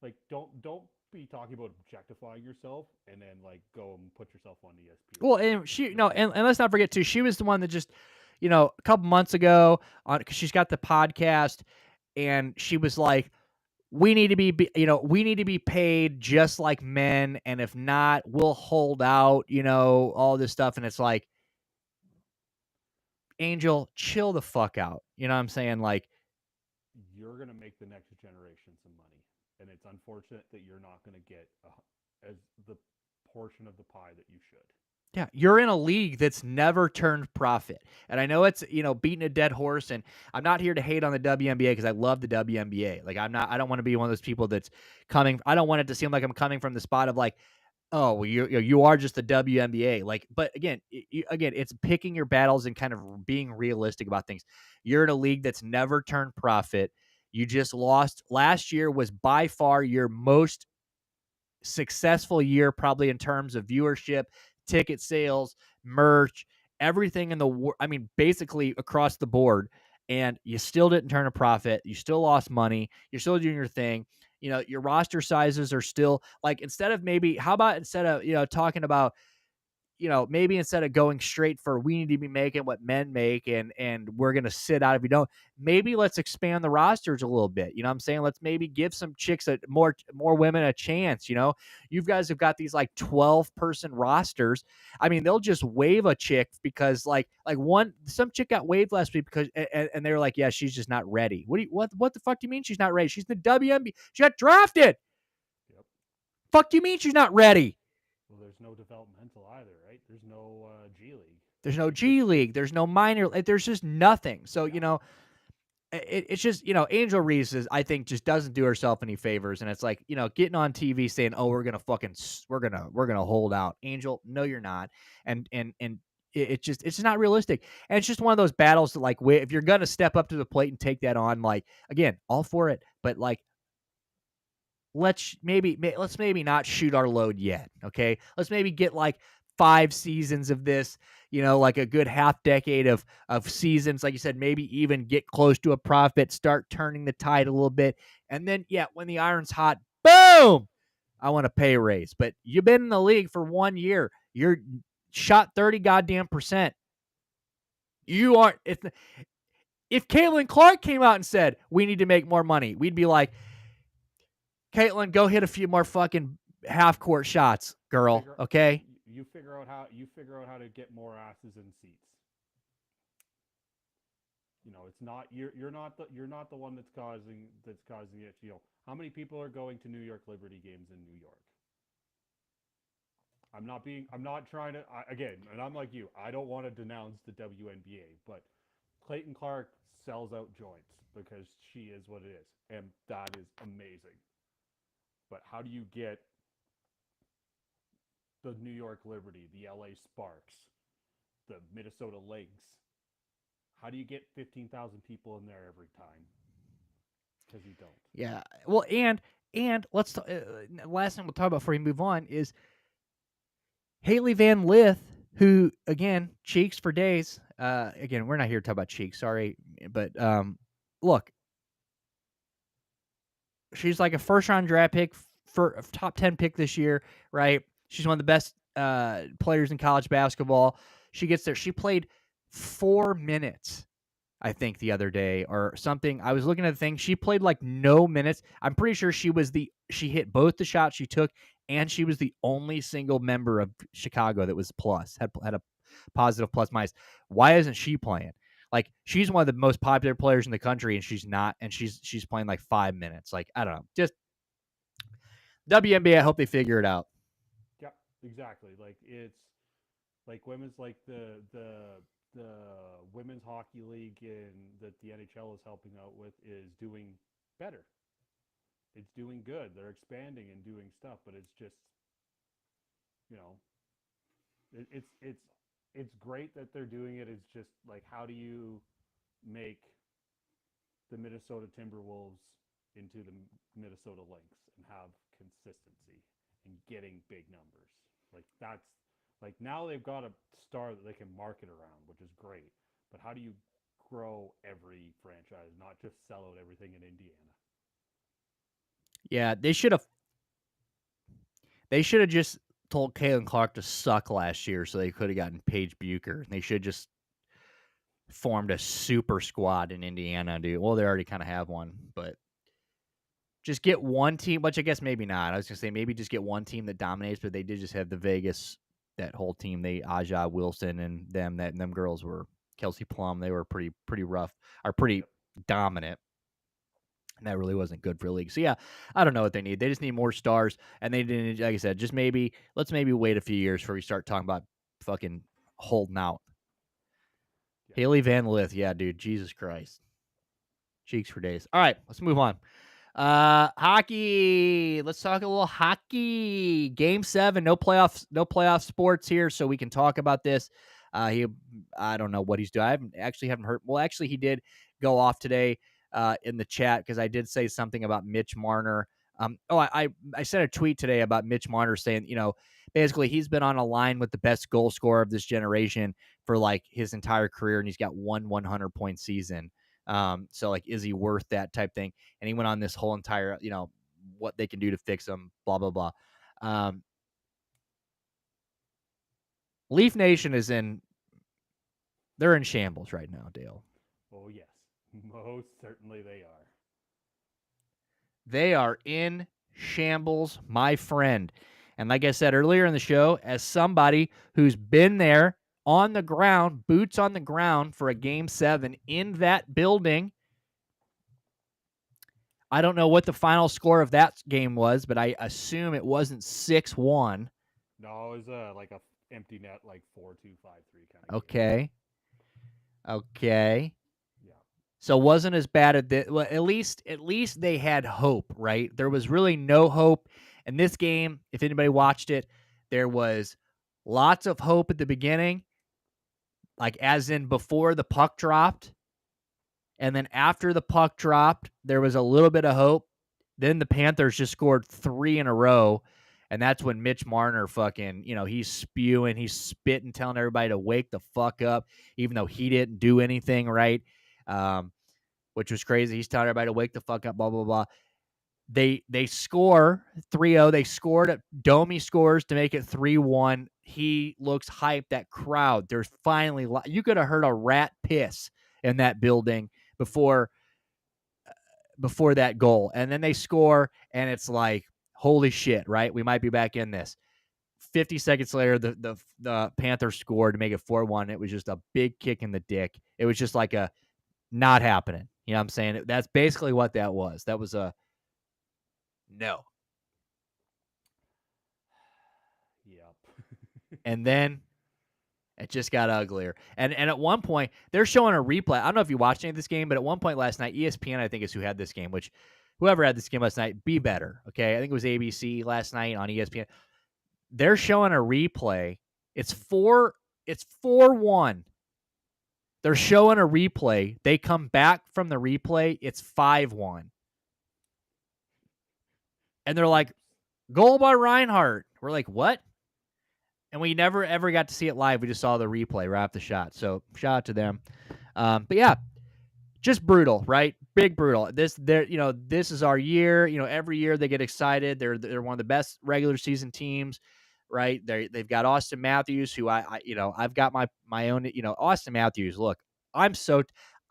Like don't be talking about objectifying yourself and then like go and put yourself on ESPN. Well, and she, and let's not forget too, she was the one that just, a couple months ago on, cause she's got the podcast, and she was like, we need to we need to be paid just like men. And if not, we'll hold out, all this stuff. And it's like, Angel, chill the fuck out. You know what I'm saying? Like, You're gonna make the next generation some money, and it's unfortunate that you're not gonna get as the portion of the pie that you should. yeah, you're in a league that's never turned profit. And I know it's, beating a dead horse. And I'm not here to hate on the WNBA because I love the WNBA. Like, I don't want to be one of those people that's I don't want it to seem like I'm coming from the spot of like, oh, well, you are just the WNBA. Like, but again, it's picking your battles and kind of being realistic about things. You're in a league that's never turned profit. You just lost. Last year was by far your most successful year, probably in terms of viewership, ticket sales, merch, everything in the I mean, basically across the board. And you still didn't turn a profit. You still lost money. You're still doing your thing. Your roster sizes are still like, how about instead of, talking about, maybe instead of going straight for we need to be making what men make and we're gonna sit out if you don't, maybe let's expand the rosters a little bit. You know what I'm saying? Let's maybe give some chicks more women a chance. You guys have got these like 12-person rosters. I mean, they'll just waive a chick because some chick got waived last week because and they were like, yeah, she's just not ready. What the fuck do you mean she's not ready? She's in the WNBA. She got drafted. Yep. Fuck do you mean she's not ready? Well, there's no developmental either, right? There's no G League. There's no Like this. G League. There's no minor. There's just nothing. So, Yeah. it's just, Angel Reese I think just doesn't do herself any favors. And it's like, getting on TV saying, oh, we're going to hold out. Angel, no, you're not. And it's just not realistic. And it's just one of those battles that, like, if you're going to step up to the plate and take that on, like, again, all for it. But like, let's maybe not shoot our load yet. Okay. Let's maybe get like 5 seasons of this, like a good half decade of seasons. Like you said, maybe even get close to a profit, start turning the tide a little bit. And then, yeah, when the iron's hot, boom, I want a pay raise. But you've been in the league for 1 year. You're shot 30 goddamn percent. You aren't, if Caitlin Clark came out and said, we need to make more money, we'd be like, Caitlin, go hit a few more fucking half court shots, girl. Figure Okay. you figure out how to get more asses in seats. It's not you're not the one that's causing it. How many people are going to New York Liberty games in New York? I'm not trying to again, and I'm like you. I don't want to denounce the WNBA, but Clayton Clark sells out joints because she is what it is, and that is amazing. But how do you get the New York Liberty, the LA Sparks, the Minnesota Lynx? How do you get 15,000 people in there every time? Because you don't. Yeah. Well, and let's last thing we'll talk about before we move on is Haley Van Lith, who again cheeks for days. Again, we're not here to talk about cheeks. Sorry, but look, she's like a first round draft pick for a top 10 pick this year, right? She's one of the best players in college basketball. She gets there. She played 4 minutes, I think, the other day or something. I was looking at the thing. She played like no minutes. I'm pretty sure she hit both the shots she took, and she was the only single member of Chicago that was had a positive plus minus. Why isn't she playing? Like, she's one of the most popular players in the country, and she's not, and she's playing like 5 minutes. Like, I don't know. Just WNBA, I hope they figure it out. Yep, exactly. Like it's like women's like the women's hockey league in that the NHL is helping out with is doing better. It's doing good. They're expanding and doing stuff, but it's just you know it, it's great that they're doing it. It's just like how do you make the Minnesota Timberwolves into the Minnesota Lynx and have consistency and getting big numbers. Like that's like now they've got a star that they can market around, which is great. But how do you grow every franchise, not just sell out everything in Indiana? Yeah, they should have. They should have just told Caitlin Clark to suck last year, so they could have gotten Paige Bucher. They should just formed a super squad in Indiana, dude. Well, they already kind of have one, but just get one team, which I guess maybe not. I was gonna say maybe just get one team that dominates, but they did just have the Vegas, that whole team. They Aja Wilson and them girls were Kelsey Plum. They were pretty rough, are pretty Yep. dominant. And that really wasn't good for the league. So yeah, I don't know what they need. They just need more stars, and they didn't. Like I said, just let's maybe wait a few years before we start talking about fucking holding out. Yeah. Haley Van Lith, yeah, dude, Jesus Christ, cheeks for days. All right, let's move on. Hockey. Let's talk a little hockey. Game 7. No playoff sports here, so we can talk about this. I don't know what he's doing. I haven't heard. Well, actually, he did go off today in the chat because I did say something about Mitch Marner. I sent a tweet today about Mitch Marner saying, basically he's been on a line with the best goal scorer of this generation for like his entire career, and he's got 100-point season. So like, is he worth that type thing? And he went on this whole entire, what they can do to fix him, blah, blah, blah. Leaf Nation they're in shambles right now, Dale. Oh, yes. Most certainly they are. They are in shambles, my friend. And like I said earlier in the show, as somebody who's been there on the ground, boots on the ground for a Game 7 in that building, I don't know what the final score of that game was, but I assume it wasn't 6-1. No, it was like a empty net, like 4-2, 5-3 kind of. Okay. Game. Okay. Yeah. So it wasn't as bad as this. Well, at least they had hope, right? There was really no hope in this game. If anybody watched it, there was lots of hope at the beginning, like as in before the puck dropped. And then after the puck dropped, there was a little bit of hope. Then the Panthers just scored 3 in a row. And that's when Mitch Marner fucking, he's spewing, he's spitting, telling everybody to wake the fuck up, even though he didn't do anything right, which was crazy. He's telling everybody to wake the fuck up, blah, blah, blah. They score 3-0. They scored. Domi scores to make it 3-1. He looks hyped. That crowd, there's finally, you could have heard a rat piss in that building before that goal. And then they score, and it's like, holy shit, right? We might be back in this. 50 seconds later, the Panthers scored to make it 4-1. It was just a big kick in the dick. It was just like a not happening. You know what I'm saying? That's basically what that was. That was a no. Yep. And then it just got uglier. And at one point, they're showing a replay. I don't know if you watched any of this game, but at one point last night, ESPN, I think, is who had this game, which whoever had this game last night, be better. Okay. I think it was ABC last night on ESPN. They're showing a replay. It's 4-1. They're showing a replay. They come back from the replay. It's 5-1. And they're like, goal by Reinhart. We're like, what? And we never, ever got to see it live. We just saw the replay right off the shot. So shout out to them. But yeah, just brutal, right? Big brutal. This is our year. Every year they get excited. They're one of the best regular season teams, right? They've got Austin Matthews, who I've got my own, Austin Matthews. Look,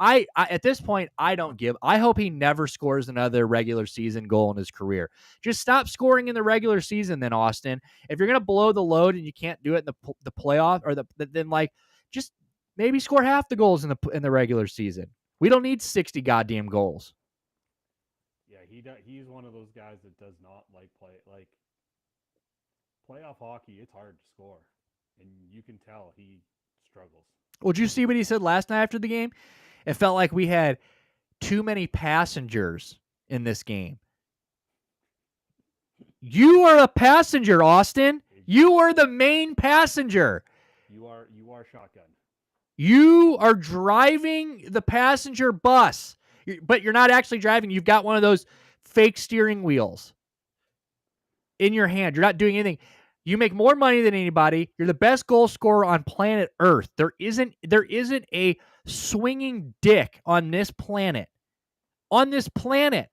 I at this point, I don't give. I hope he never scores another regular season goal in his career. Just stop scoring in the regular season, then, Austin. If you're gonna blow the load and you can't do it in the playoff, or then like just maybe score half the goals in the regular season. We don't need 60 goddamn goals. Yeah, he's one of those guys that does not like playoff hockey. It's hard to score, and you can tell he struggles. Well, did you see what he said last night after the game? It felt like we had too many passengers in this game. You are a passenger, Austin. You are the main passenger. You are shotgun. You are driving the passenger bus. but you're not actually driving. You've got one of those fake steering wheels in your hand. You're not doing anything. You make more money than anybody. You're the best goal scorer on planet Earth. There isn't a swinging dick on this planet. On this planet.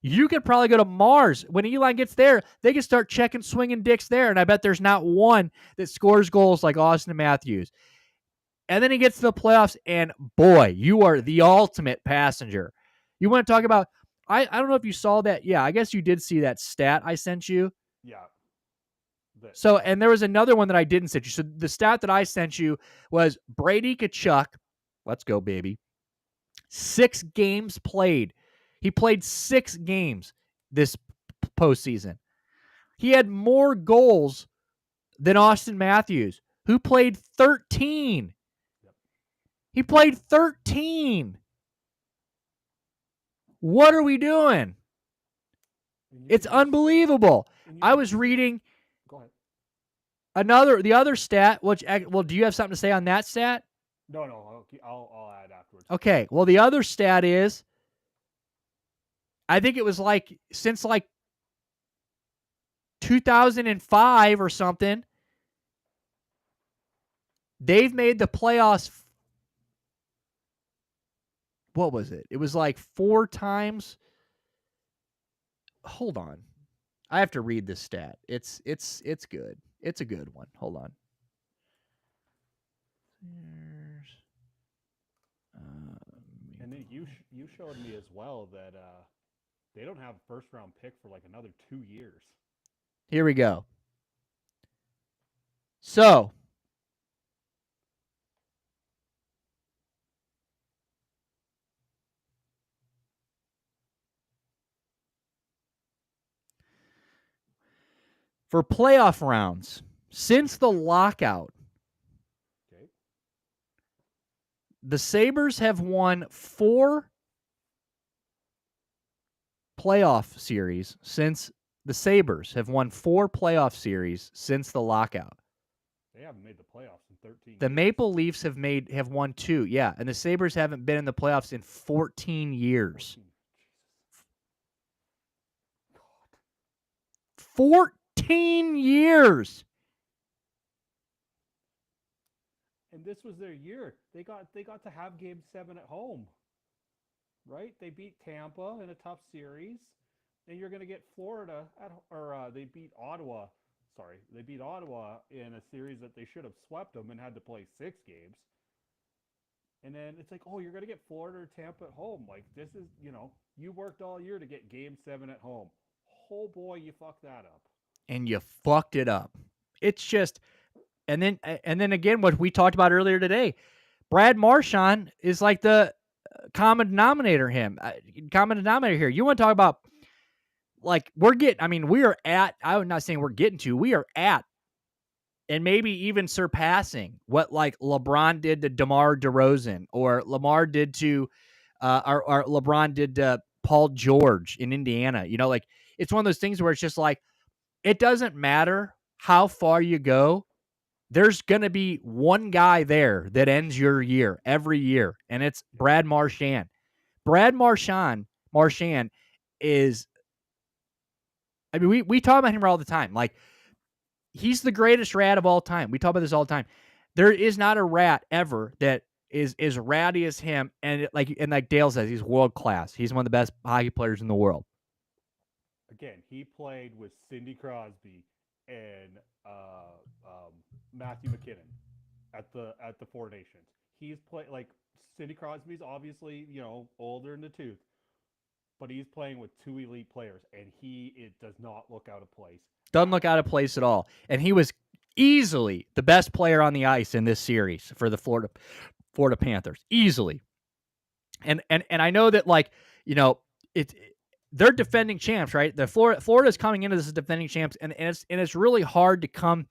You could probably go to Mars. When Elon gets there, they can start checking swinging dicks there. And I bet there's not one that scores goals like Austin Matthews. And then he gets to the playoffs, and boy, you are the ultimate passenger. You want to talk about, I don't know if you saw that. Yeah, I guess you did see that stat I sent you. Yeah. So, and there was another one that I didn't send you. So the stat that I sent you was Brady Tkachuk. Let's go, baby. 6 games played. He played 6 games this postseason. He had more goals than Austin Matthews, who played 13. Yep. He played 13. What are we doing? It's unbelievable. I was reading Go ahead. the other stat, which, well, do you have something to say on that stat? No, I'll add afterwards. Okay, well, the other stat is, I think it was like, since like 2005 or something, they've made the playoffs. What was it? It was like 4 times. Hold on. I have to read this stat. It's good. It's a good one. Hold on. And then you showed me as well that they don't have a first round pick for like another 2 years. Here we go. So, for playoff rounds, since the lockout, Okay. the Sabres have won 4 playoff series since the Sabres have won 4 playoff series since the lockout. They haven't made the playoffs in 13 The years. Maple Leafs have won 2, yeah, and the Sabres haven't been in the playoffs in 14 years. 14 years. And this was their year. They got to have Game 7 at home, right? They beat Tampa in a tough series, and you're going to get Florida they beat Ottawa. Sorry, they beat Ottawa in a series that they should have swept them and had to play 6 games. And then it's like, oh, you're going to get Florida or Tampa at home. Like, this is, you worked all year to get Game 7 at home. Oh boy, you fucked that up. And you fucked it up. It's just, and then again, what we talked about earlier today, Brad Marchand is like the common denominator here. You want to talk about, like, we are at, I'm not saying we're getting to, we are at, and maybe even surpassing what like LeBron did to DeMar DeRozan, or Lamar did to, or LeBron did to Paul George in Indiana. Like, it's one of those things where it's just like, it doesn't matter how far you go. There's going to be one guy there that ends your year every year, and it's Brad Marchand. Brad Marchand is, we talk about him all the time. Like, he's the greatest rat of all time. We talk about this all the time. There is not a rat ever that is as ratty as him, and like Dale says, he's world class. He's one of the best hockey players in the world. Again, he played with Sidney Crosby and Matthew McKinnon at the Four Nations. He's played, like, Sidney Crosby's obviously older in the tooth, but he's playing with 2 elite players, and it does not look out of place. Doesn't look out of place at all. And he was easily the best player on the ice in this series for the Florida Panthers, easily. And I know that, like, they're defending champs, right? Florida's coming into this as defending champs, and it's really hard to come,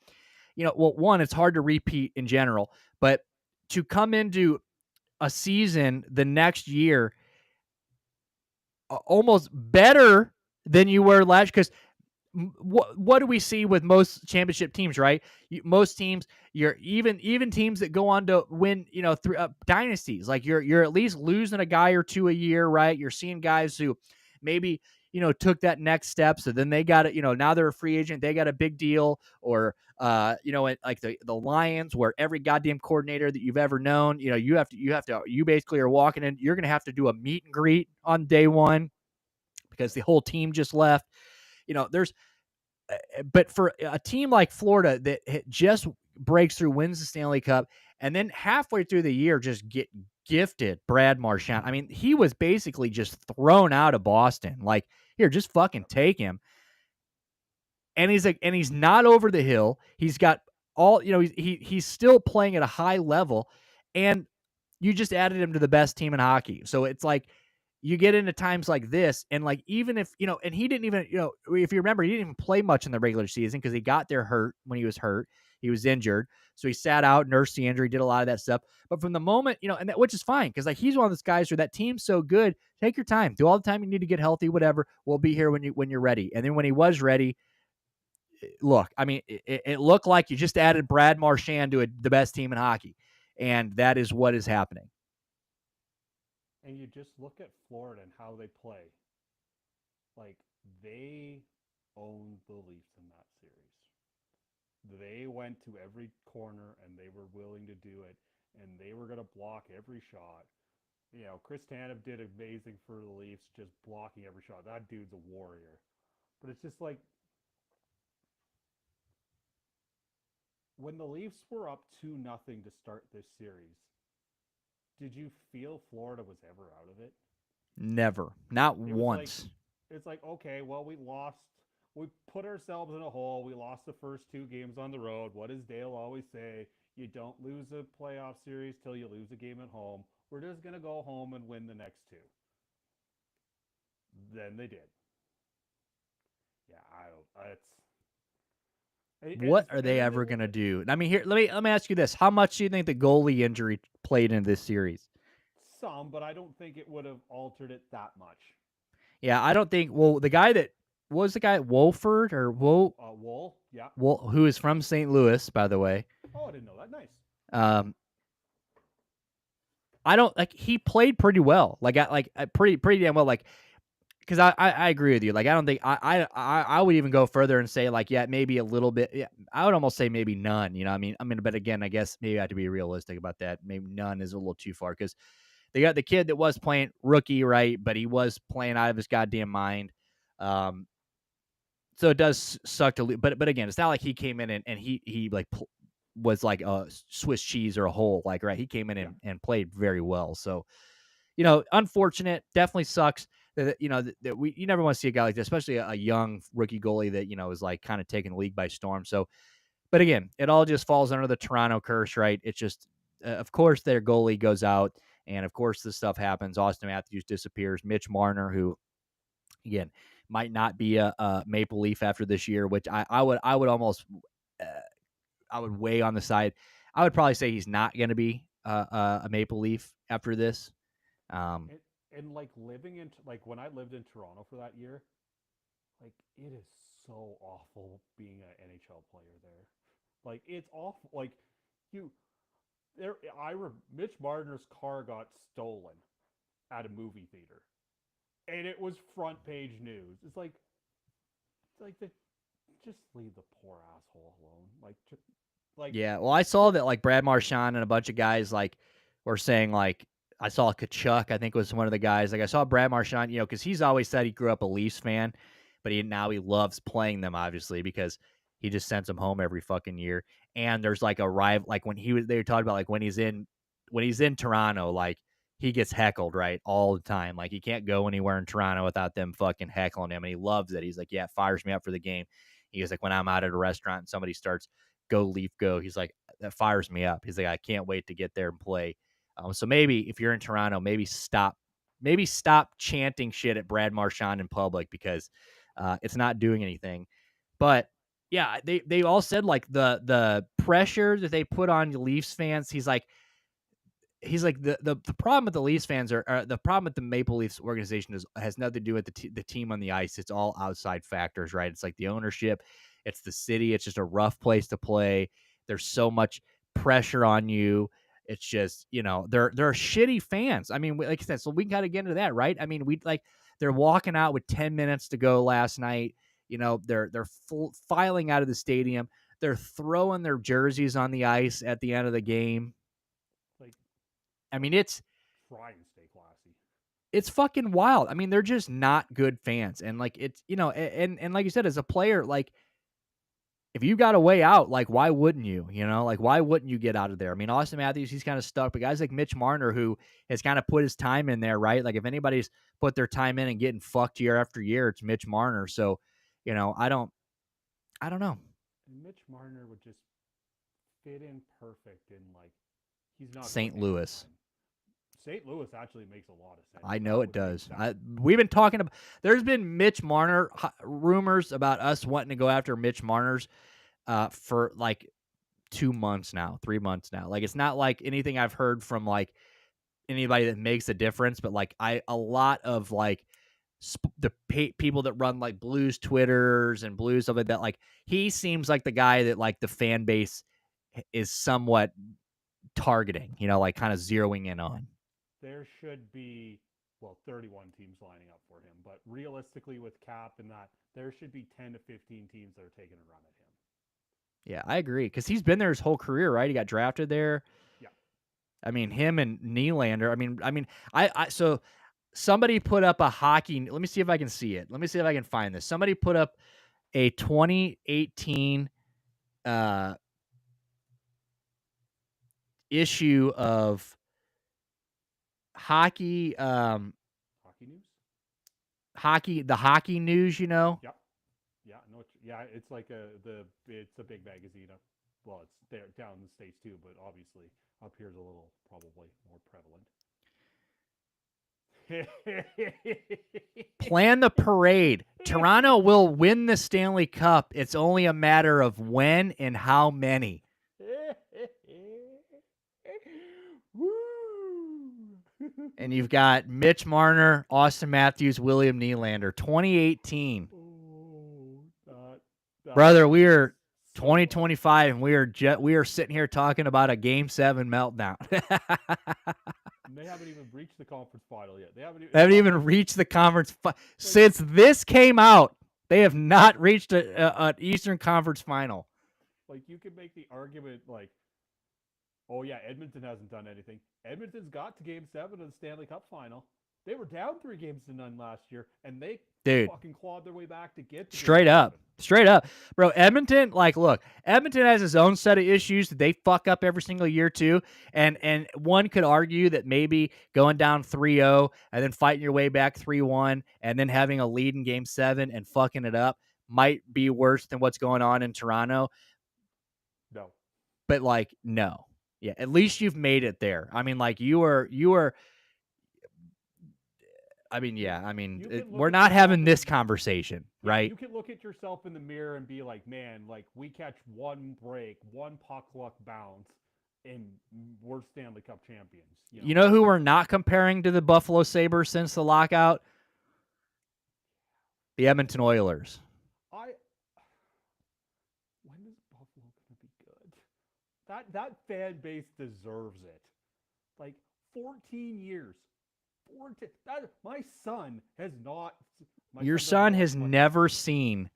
well, one, it's hard to repeat in general, but to come into a season the next year almost better than you were last, because what do we see with most championship teams, right? Most teams, you're even teams that go on to win, through dynasties. Like you're at least losing a guy or two a year, right? You're seeing guys who maybe took that next step, so then they got it. Now they're a free agent, they got a big deal, or like the Lions, where every goddamn coordinator that you've ever known, you basically are walking in. You're gonna have to do a meet and greet on day one because the whole team just left. There's but for a team like Florida that just breaks through, wins the Stanley Cup, and then halfway through the year just get gifted Brad Marchand. I mean, he was basically just thrown out of Boston. Like, here, just fucking take him. And he's not over the hill. He's got all, he's still playing at a high level, and you just added him to the best team in hockey. So it's like you get into times like this, and like even if and he didn't even if you remember, he didn't even play much in the regular season because he got there hurt when he was hurt. He was injured, so he sat out, nursed the injury, did a lot of that stuff. But from the moment and that, which is fine because like he's one of those guys where that team's so good. Take your time, do all the time you need to get healthy, whatever. We'll be here when you're ready. And then when he was ready, look, I mean, it looked like you just added Brad Marchand to the best team in hockey, and that is what is happening. And you just look at Florida and how they play. Like, they owned the Leafs in that series. They went to every corner and they were willing to do it, and they were going to block every shot. Chris Tanev did amazing for the Leafs, just blocking every shot. That dude's a warrior. But it's just like when the Leafs were up 2-0 to start this series, did you feel Florida was ever out of it? Never, not It was like once. it's like, okay, well, we lost. We put ourselves in a hole. We lost the first two games on the road. What does Dale always say? You don't lose a playoff series till you lose a game at home. We're just gonna go home and win the next two. Then they did. Yeah, I don't. What are they And ever going to do? I mean, here, let me ask you this: how much do you think the goalie injury played in this series? some, but I don't think it would have altered it that much. Yeah, I don't think. Well, the guy that was the guy Wolford or Wool, yeah. Who is from St. Louis, by the way. Oh, I didn't know that. Nice. Um, I don't like. He played pretty well. Pretty damn well. Like, because I agree with you. Like, I don't think I would even go further and say like, yeah, maybe a little bit. Yeah, I would almost say maybe none. I mean, but again, I guess maybe I have to be realistic about that. Maybe none is a little too far because they got the kid that was playing rookie, right? But he was playing out of his goddamn mind. Um, so it does suck to lose. But again, it's not like he came in and he like was like a Swiss cheese or a hole. Like, right, he came in Yeah. and played very well. So unfortunate. Definitely sucks that that we you never want to see a guy like this, especially a young rookie goalie that is like kind of taking the league by storm. So, but again, it all just falls under the Toronto curse, right? It's just, of course, their goalie goes out, and of course, this stuff happens. Austin Matthews disappears. Mitch Marner, who again might not be a Maple Leaf after this year, which I would almost I would weigh on the side. I would probably say he's not going to be a Maple Leaf after this. Um, And, and like living in like when I lived in Toronto for that year, like it is so awful being an NHL player there. Like it's awful. Like you there Mitch Marner's car got stolen at a movie theater. And it was front page news. It's like the just leave the poor asshole alone. Like Yeah, well, I saw that like Brad Marchand and a bunch of guys like were saying like I saw Kachuk, I think was one of the guys. Like I saw Brad Marchand, because he's always said he grew up a Leafs fan, but now he loves playing them obviously because he just sends them home every fucking year. And there's like a rival, like they were talking about like when he's in Toronto, like he gets heckled right all the time. Like he can't go anywhere in Toronto without them fucking heckling him, and he loves it. He's like, yeah, it fires me up for the game. He was like, when I'm out at a restaurant and somebody starts go Leaf go. He's like, that fires me up. He's like, I can't wait to get there and play. So maybe if you're in Toronto, maybe stop chanting shit at Brad Marchand in public because it's not doing anything. But yeah, they all said like the pressure that they put on Leafs fans. He's like, he's like the problem with the Leafs fans the problem with the Maple Leafs organization has nothing to do with the team on the ice. It's all outside factors, right? It's like the ownership, it's the city. It's just a rough place to play. There's so much pressure on you. It's just, they're shitty fans. I mean, like I said, so we can kind of get into that, right? I mean, they're walking out with 10 minutes to go last night. They're filing out of the stadium. They're throwing their jerseys on the ice at the end of the game. Like, I mean, it's try and stay classy. it's fucking wild. I mean, they're just not good fans. And like it's, and like you said, as a player, like if you got a way out, like why wouldn't you? Like why wouldn't you get out of there? I mean, Austin Matthews, he's kind of stuck, but guys like Mitch Marner, who has kind of put his time in there, right? Like if anybody's put their time in and getting fucked year after year, it's Mitch Marner. So, I don't know. And Mitch Marner would just fit in perfect in like he's not St. Louis. St. Louis actually makes a lot of sense. I know it does. We've been talking about. There's been Mitch Marner rumors about us wanting to go after Mitch Marner's for like 2 months now, 3 months now. Like it's not like anything I've heard from like anybody that makes a difference, but like a lot of like people that run like Blues Twitters and Blues stuff like that. Like he seems like the guy that like the fan base is somewhat targeting. Like kind of zeroing in on. There should be 31 teams lining up for him, but realistically with cap and that, there should be 10 to 15 teams that are taking a run at him. Yeah, I agree because he's been there his whole career, right? He got drafted there. Yeah. I mean, him and Nylander. So somebody put up a hockey. Let me see if I can see it. Let me see if I can find this. Somebody put up a 2018 issue of hockey. Hockey news. The hockey news. Yeah. Yeah. No. Yeah. It's like it's a big magazine. Well, it's there down in the States too, but obviously up here is a little probably more prevalent. Plan the parade. Toronto will win the Stanley Cup. It's only a matter of when and how many. And you've got Mitch Marner, Austin Matthews, William Nylander, 2018. Brother, we are 2025, and we are sitting here talking about a Game 7 meltdown. They haven't even reached the conference final yet. They haven't even reached the conference since this came out. They have not reached an Eastern Conference final. Like you could make the argument, like, oh yeah, Edmonton hasn't done anything. Edmonton's got to Game 7 of the Stanley Cup final. They were down 3-0 last year, and they fucking clawed their way back to get to straight up. Bro, Edmonton, like, look, Edmonton has his own set of issues that they fuck up every single year, too. And one could argue that maybe going down 3-0 and then fighting your way back 3-1 and then having a lead in Game 7 and fucking it up might be worse than what's going on in Toronto. No. But, like, no. Yeah, at least you've made it there. I mean, like, you are. I mean, yeah. I mean, we're not having this conversation, right? You can look at yourself in the mirror and be like, man, like we catch one break, one puck luck bounce, and we're Stanley Cup champions. You know who we're not comparing to the Buffalo Sabres since the lockout? The Edmonton Oilers. When is Buffalo going to be good? That fan base deserves it. Like 14 years. My son has not. Your son has never seen.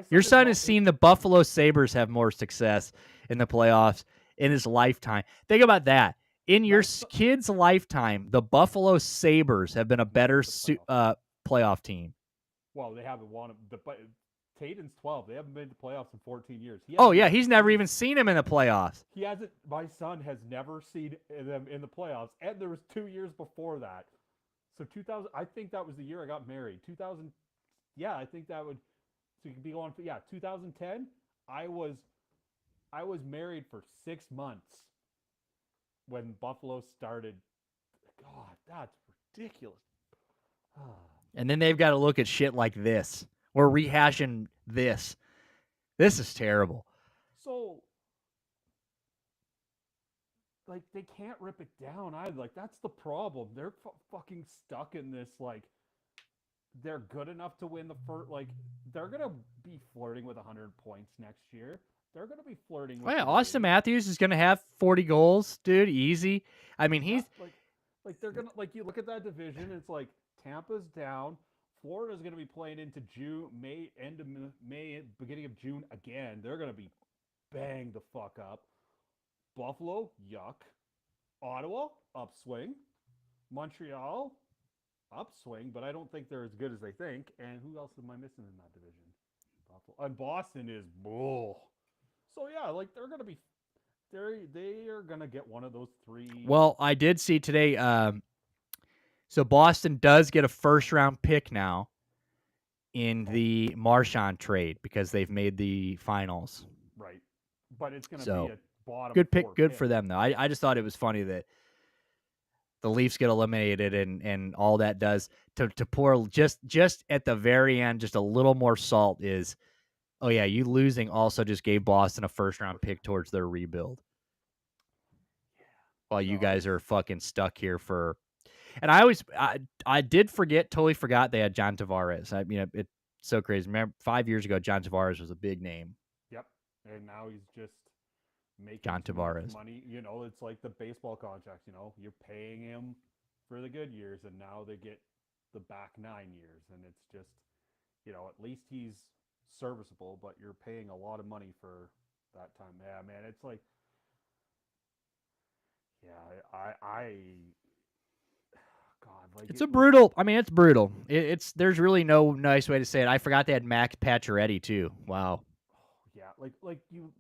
Your son has seen the Buffalo Sabres have more success in the playoffs in his lifetime. Think about that. In your kid's lifetime, the Buffalo Sabres have been a better playoff team. Well, they haven't won. Tatum's 12. They haven't been to the playoffs in 14 years. He's never even seen him in the playoffs. He hasn't. My son has never seen them in the playoffs, and there was 2 years before that. So 2000, I think that was the year I got married. 2000, yeah, I think that would. So you could be going for 2010. I was married for 6 months when Buffalo started. God, that's ridiculous. And then they've got to look at shit like this. We're rehashing this. This is terrible. So like they can't rip it down either. Like that's the problem. They're fucking stuck in this like they're good enough to win the first. Like they're gonna be flirting with 100 points next year. They're gonna be flirting Oh with yeah, the Austin division. Matthews is gonna have 40 goals, dude. Easy. I mean, Yeah, he's like they're gonna like you look at that division. It's like Tampa's down. Florida's gonna be playing into June, May, end of May, beginning of June again. They're gonna be banged the fuck up. Buffalo, yuck. Ottawa, upswing. Montreal, upswing, but I don't think they're as good as they think. And who else am I missing in that division? Buffalo and Boston is bull. So yeah, like they're gonna be they are gonna get one of those three. well. I did see today. So Boston does get a first round pick now in Oh, the Marchand trade because they've made the finals. right, but it's gonna be So a bottom good pick, four good pick. for them though. I just thought it was funny that the Leafs get eliminated and all that does to pour just at the very end just a little more salt is, oh yeah, you losing also just gave Boston a first round pick towards their rebuild while you No, guys are fucking stuck here for. And I did totally forgot they had John Tavares. I mean it's so crazy. Remember 5 years ago John Tavares was a big name. yep, and now he's just making John too much Tavares. money. You know, it's like the baseball contracts. You know, you're paying him for the good years, and now they get the back 9 years, and it's just, you know, at least he's serviceable, but you're paying a lot of money for that time. Yeah, man, it's like, yeah, God, like It's it, a like brutal. I mean, it's brutal. It's there's really no nice way to say it. I forgot they had Max Pacioretty too. Wow. yeah, like you,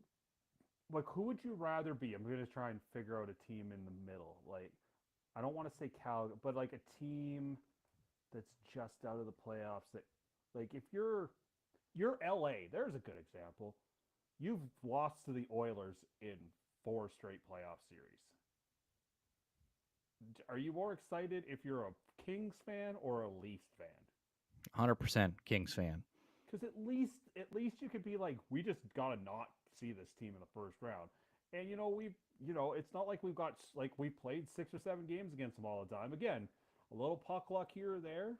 like who would you rather be? I'm gonna try and figure out a team in the middle. Like I don't want to say Cal, but like a team that's just out of the playoffs. That like if you're LA, there's a good example. You've lost to the Oilers in 4 straight playoff series. Are you more excited if you're a Kings fan or a Leafs fan? 100% Kings fan. Because at least you could be like, we just gotta not see this team in the first round. And it's not like we've got like we played 6 or 7 games against them all the time. Again, a little puck luck here or there.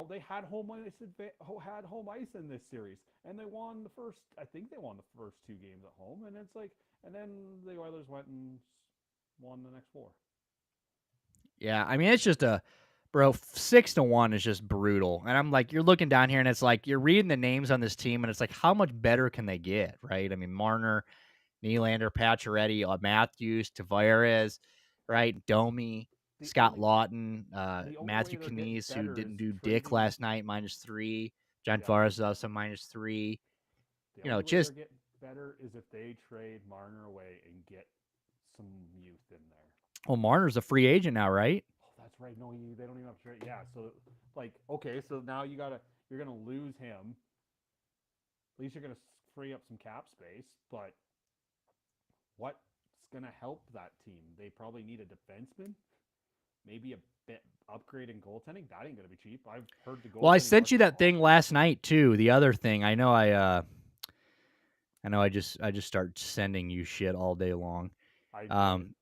They had home ice in this series, and they won the first. I think they won the first 2 games at home, and it's like, and then the Oilers went and won the next 4. Yeah, I mean it's just a bro 6-1 is just brutal. And I'm like, you're looking down here and it's like you're reading the names on this team and it's like how much better can they get, right? I mean Marner, Nylander, Pacioretty, Matthews, Tavares, right? Domi, The Scott only Lawton, the only way Matthew they're getting Knies, who better is didn't do dick trading. last night, -3. John Yeah, Tavares is also -3. the You know, only way they're just getting better is if they trade Marner away and get some youth in there. well, Marner's a free agent now, right? Oh, that's right. No, they don't even have to trade. Yeah, so like, okay, so now you're gonna lose him. At least you're gonna free up some cap space. But what's gonna help that team? They probably need a defenseman, maybe a bit upgrade in goaltending. That ain't gonna be cheap. I've heard the Well, I goaltending sent you market's that thing awful. last night too. The other thing, I just start sending you shit all day long. I did. Um,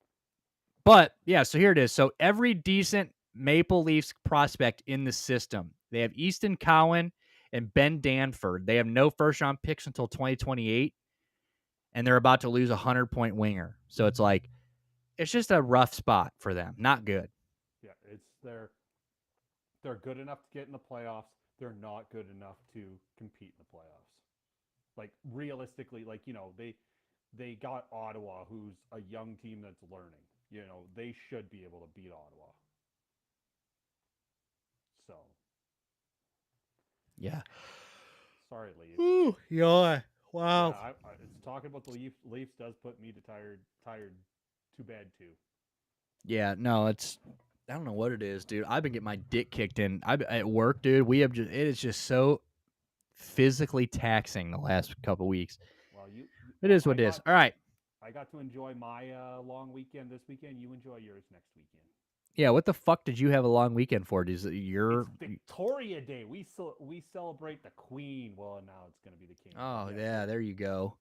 but yeah, so here it is. So every decent Maple Leafs prospect in the system, they have Easton Cowan and Ben Danford. They have no first round picks until 2028, and they're about to lose a 100-point winger. So it's like it's just a rough spot for them. Not good. Yeah, they're good enough to get in the playoffs. They're not good enough to compete in the playoffs. Like realistically, like they got Ottawa, who's a young team that's learning. They should be able to beat Ottawa. So Yeah. sorry, Leafs. Ooh, yeah. Yeah, Wow. it's talking about the Leafs does put me to tired. Too bad too. Yeah, no, I don't know what it is, dude. I've been getting my dick kicked in. I at work, dude. It is just so physically taxing the last couple weeks. Well, It is what it is. All right. I got to enjoy my long weekend this weekend. You enjoy yours next weekend. Yeah, what the fuck did you have a long weekend for? Is it It's your Victoria Day. We celebrate the Queen. Well, now it's going to be the King. But Oh, yes, yeah, it's there you go.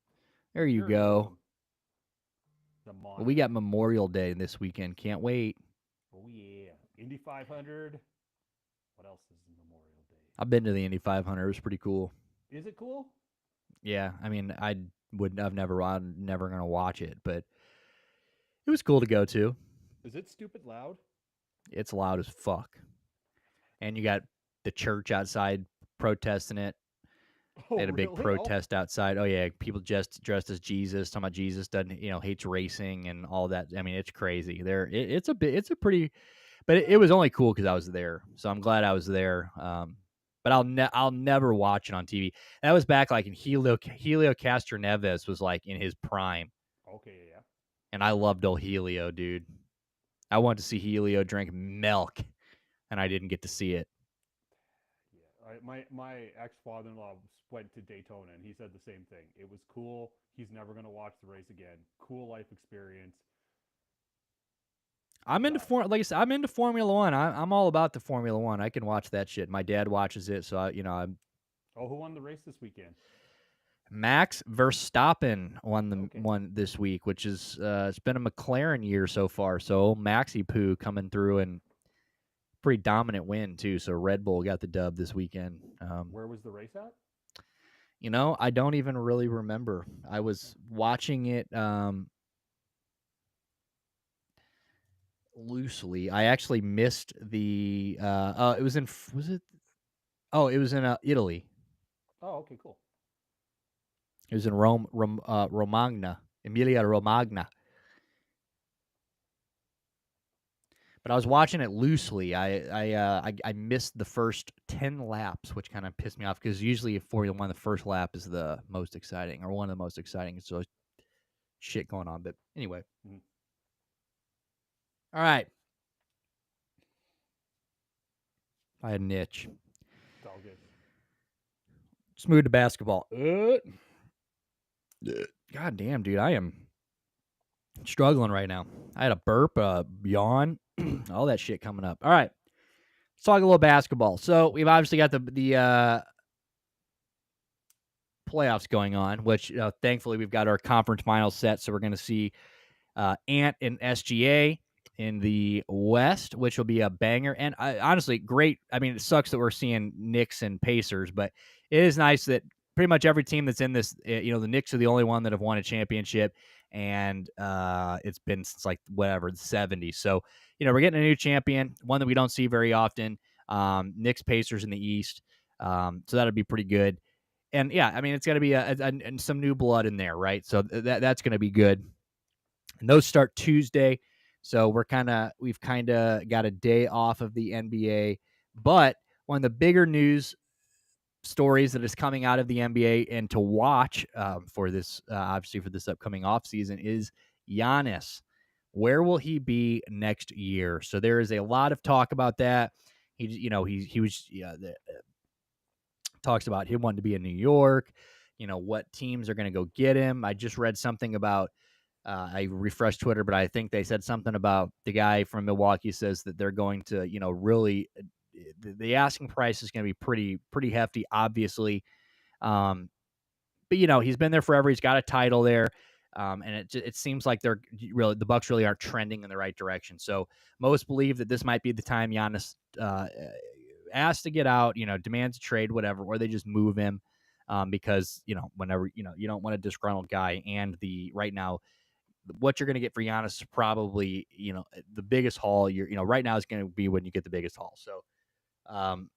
There you you're go. The Well, we got Monarch. Memorial Day this weekend. Can't wait. Oh yeah, Indy 500. What else is Memorial Day? I've been to the Indy 500. It was pretty cool. Is it cool? Yeah, I mean, I'm never gonna watch it, but it was cool to go to. Is it stupid loud? It's loud as fuck, and you got the church outside protesting it. Oh They had a big really? Oh, protest outside. Oh yeah, people just dressed as Jesus, talking about Jesus doesn't, hates racing and all that. I mean, it's crazy. It's a pretty, but it was only cool because I was there, so I'm glad I was there. But I'll never watch it on TV. That was back like in Helio Castroneves was like in his prime, okay, yeah. and I loved old Helio, dude. I wanted to see Helio drink milk, and I didn't get to see it. Yeah, my ex father in law went to Daytona and he said the same thing. It was cool. He's never gonna watch the race again. Cool life experience. I'm into But like I said, I'm into Formula One. I'm all about the Formula One. I can watch that shit. My dad watches it, so I'm oh, who won the race this weekend? Max Verstappen won the Okay. one this week, which is it's been a McLaren year so far. So Maxi Poo coming through and pretty dominant win too. So Red Bull got the dub this weekend. Where was the race at? I don't even really remember. I was watching it loosely. I actually missed the. It was in. Was it? Oh, it was in Italy. Oh, okay, cool. It was in Romagna, Emilia Romagna. But I was watching it loosely. I missed the first 10 laps, which kind of pissed me off because usually Formula One, the first lap is the most exciting or one of the most exciting. So shit going on. But anyway, Mhm. all right. I had an itch. It's all good. Let's move to basketball. God damn, dude, I am struggling right now. I had a burp, a yawn, all that shit coming up. All right, let's talk a little basketball. So we've obviously got the playoffs going on, which thankfully we've got our conference finals set. So we're going to see Ant and SGA in the West, which will be a banger. And honestly, great. I mean, it sucks that we're seeing Knicks and Pacers, but it is nice that pretty much every team that's in this, the Knicks are the only one that have won a championship, and it's been since like whatever the '70s. So we're getting a new champion, one that we don't see very often. Knicks Pacers in the East, so that'll be pretty good. And yeah, I mean, it's got to be some new blood in there, right? So that's going to be good. And those start Tuesday. So we've kind of got a day off of the NBA. But one of the bigger news stories that is coming out of the NBA and to watch for this, obviously for this upcoming offseason is Giannis. Where will he be next year? So there is a lot of talk about that. He was talks about him wanting to be in New York. What teams are going to go get him. I just read something about I refreshed Twitter, but I think they said something about the guy from Milwaukee says that they're going to, really the asking price is going to be pretty hefty, obviously. But he's been there forever. He's got a title there, and it seems like the Bucks really aren't trending in the right direction. So most believe that this might be the time Giannis asked to get out, demands a trade, whatever, or they just move him. Because whenever you don't want a disgruntled guy, and the right now what you're going to get for Giannis is probably, the biggest haul right now is going to be when you get the biggest haul. So, going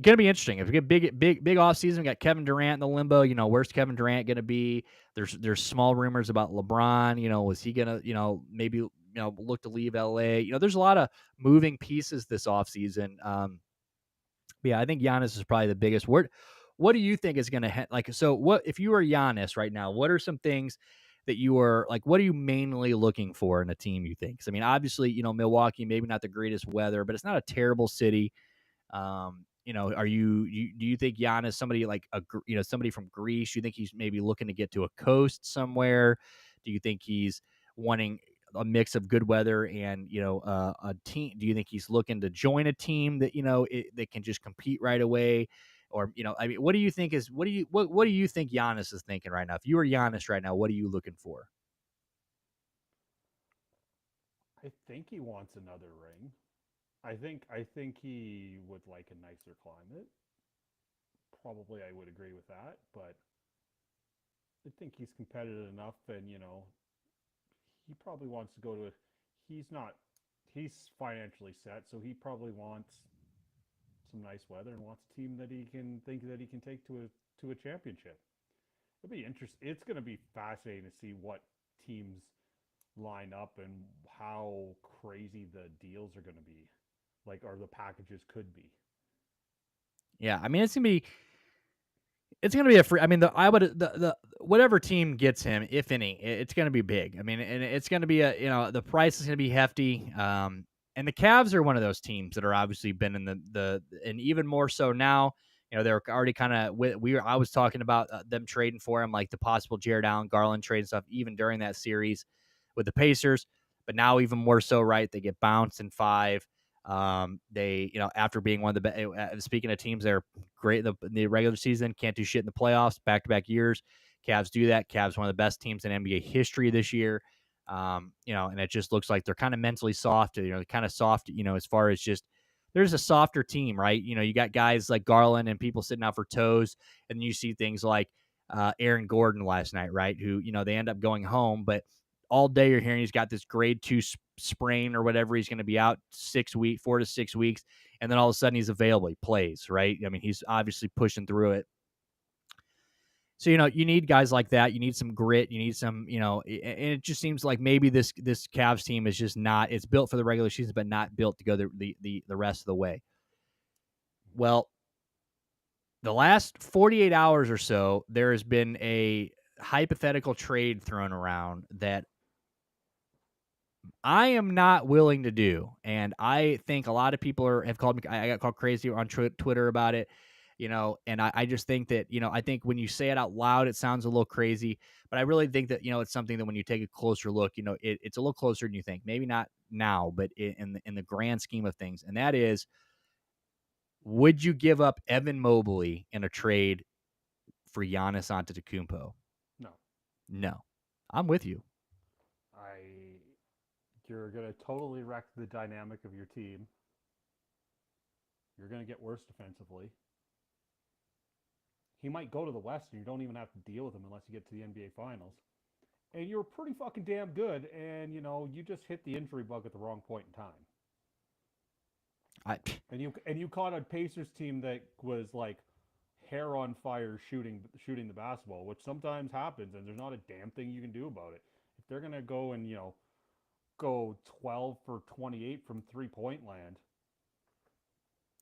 to be interesting. If we get big off season, we got Kevin Durant in the limbo. Where's Kevin Durant going to be? There's small rumors about LeBron. Was he going to, maybe, look to leave LA? There's a lot of moving pieces this offseason. Yeah, I think Giannis is probably the biggest. What do you think is going to so what if you were Giannis right now, what are some things that you are like, what are you mainly looking for in a team, you think? 'Cause, I mean, obviously, Milwaukee, maybe not the greatest weather, but it's not a terrible city. Do you think Giannis, somebody like somebody from Greece, you think he's maybe looking to get to a coast somewhere? Do you think he's wanting a mix of good weather and a team? Do you think he's looking to join a team that that can just compete right away? Or I mean, what do you think is what do you think Giannis is thinking right now? If you were Giannis right now, what are you looking for? I think he wants another ring. I think he would like a nicer climate. Probably I would agree with that, but I think he's competitive enough, and he probably wants to go to. He's not. He's financially set, so he probably wants some nice weather and wants a team that he can think that he can take to a championship. It'll be interesting. It's going to be fascinating to see what teams line up and how crazy the deals are going to be, like, or the packages could be. Yeah, I mean it's gonna be a free. I mean, the whatever team gets him, if any, it's gonna be big. I mean, and it's gonna be the price is gonna be hefty. And the Cavs are one of those teams that are obviously been in the and even more so now. They're already kind of I was talking about them trading for him, like the possible Jared Allen, Garland trade and stuff, even during that series with the Pacers. But now even more so, right? They get bounced in five. They, after being one of the speaking of teams that are great in the regular season, can't do shit in the playoffs, back to back years. Cavs do that. Cavs one of the best teams in NBA history this year. And it just looks like they're kind of mentally soft. Kind of soft. As far as just there's a softer team, right? You got guys like Garland and people sitting out for toes, and then you see things like Aaron Gordon last night, right? Who they end up going home, but all day you're hearing he's got this grade 2 sprain or whatever. He's going to be out 4 to 6 weeks. And then all of a sudden he's available. He plays, right? I mean, he's obviously pushing through it. So, you need guys like that. You need some grit. You need some, and it just seems like maybe this Cavs team is just not, it's built for the regular season, but not built to go the rest of the way. Well, the last 48 hours or so, there has been a hypothetical trade thrown around that I am not willing to do, and I think a lot of people have called me. I got called crazy on Twitter about it, and I just think that I think when you say it out loud, it sounds a little crazy, but I really think that it's something that when you take a closer look, it's a little closer than you think. Maybe not now, but in the grand scheme of things, and that is, would you give up Evan Mobley in a trade for Giannis Antetokounmpo? No, No, I'm with you. I. You're gonna totally wreck the dynamic of your team. You're gonna get worse defensively. He might go to the West, and you don't even have to deal with him unless you get to the NBA Finals. And you're pretty fucking damn good, and you just hit the injury bug at the wrong point in time. I And you caught a Pacers team that was like hair on fire shooting the basketball, which sometimes happens, and there's not a damn thing you can do about it. If they're gonna go and go 12 for 28 from 3-point land,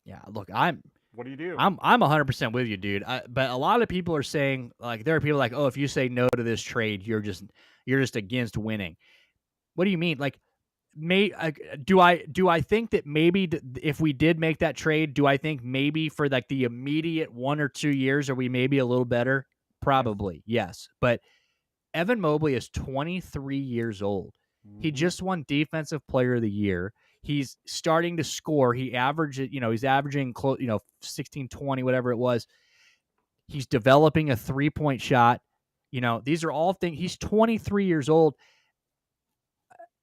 yeah, look, I'm what do you do? I'm 100% with you, dude. But a lot of people are saying, like, there are people like, oh, if you say no to this trade, you're just against winning. What do you mean? Like, do I think that maybe if we did make that trade, do I think maybe for like the immediate 1 or 2 years are we maybe a little better? Yes. Probably, yes. But Evan Mobley is 23 years old. He Mm-hmm. just won Defensive Player of the Year. He's starting to score. He's averaging close, 16, 20, whatever it was. He's developing a 3-point shot. These are all things. He's 23 years old.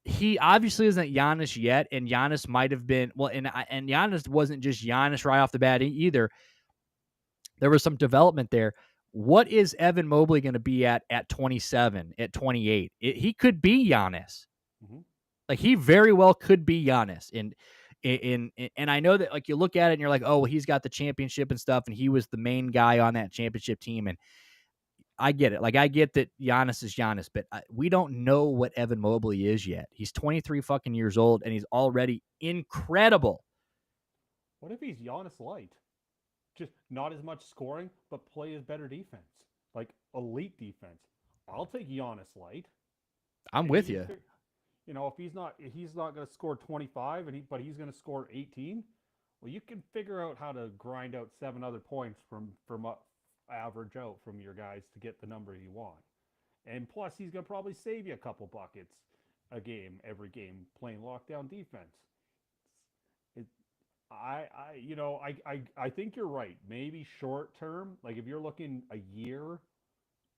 He obviously isn't Giannis yet, and Giannis might have been and Giannis wasn't just Giannis right off the bat either. There was some development there. What is Evan Mobley going to be at 27, at 28? He could be Giannis. Mm-hmm. Like he very well could be Giannis. And I know that like you look at it and you're like, oh, well, he's got the championship and stuff, and he was the main guy on that championship team. And I get it. Like I get that Giannis is Giannis, but we don't know what Evan Mobley is yet. He's 23 fucking years old, and he's already incredible. What if he's Giannis light? Just not as much scoring, but play as better defense, like elite defense. I'll take Giannis light, I'm and with you. if he's not going to score 25, but he's going to score 18. Well, you can figure out how to grind out 7 other points from average out from your guys to get the number you want. And plus, he's going to probably save you a couple buckets a game, every game, playing lockdown defense. It, I think you're right. Maybe short term, like if you're looking a year,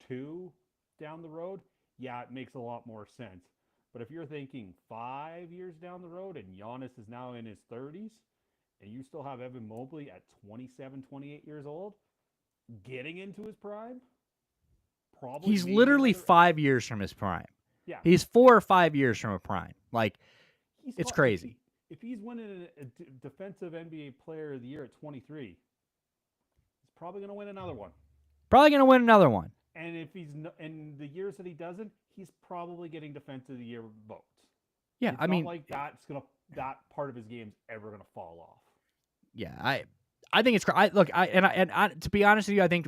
two down the road, yeah, it makes a lot more sense. But if you're thinking 5 years down the road and Giannis is now in his 30s and you still have Evan Mobley at 27, 28 years old, getting into his prime, probably He's maybe literally another. 5 years from his prime. Yeah. He's 4 or 5 years from a prime. Like, He's it's if crazy. if he's winning a defensive NBA player of the year at 23, he's probably going to win another one. Probably going to win another one. And if he's in the years that he doesn't, he's probably getting defensive of the year votes. Yeah, It's I mean, not like that part of his game's ever gonna fall off. yeah, I think it's to be honest with you, I think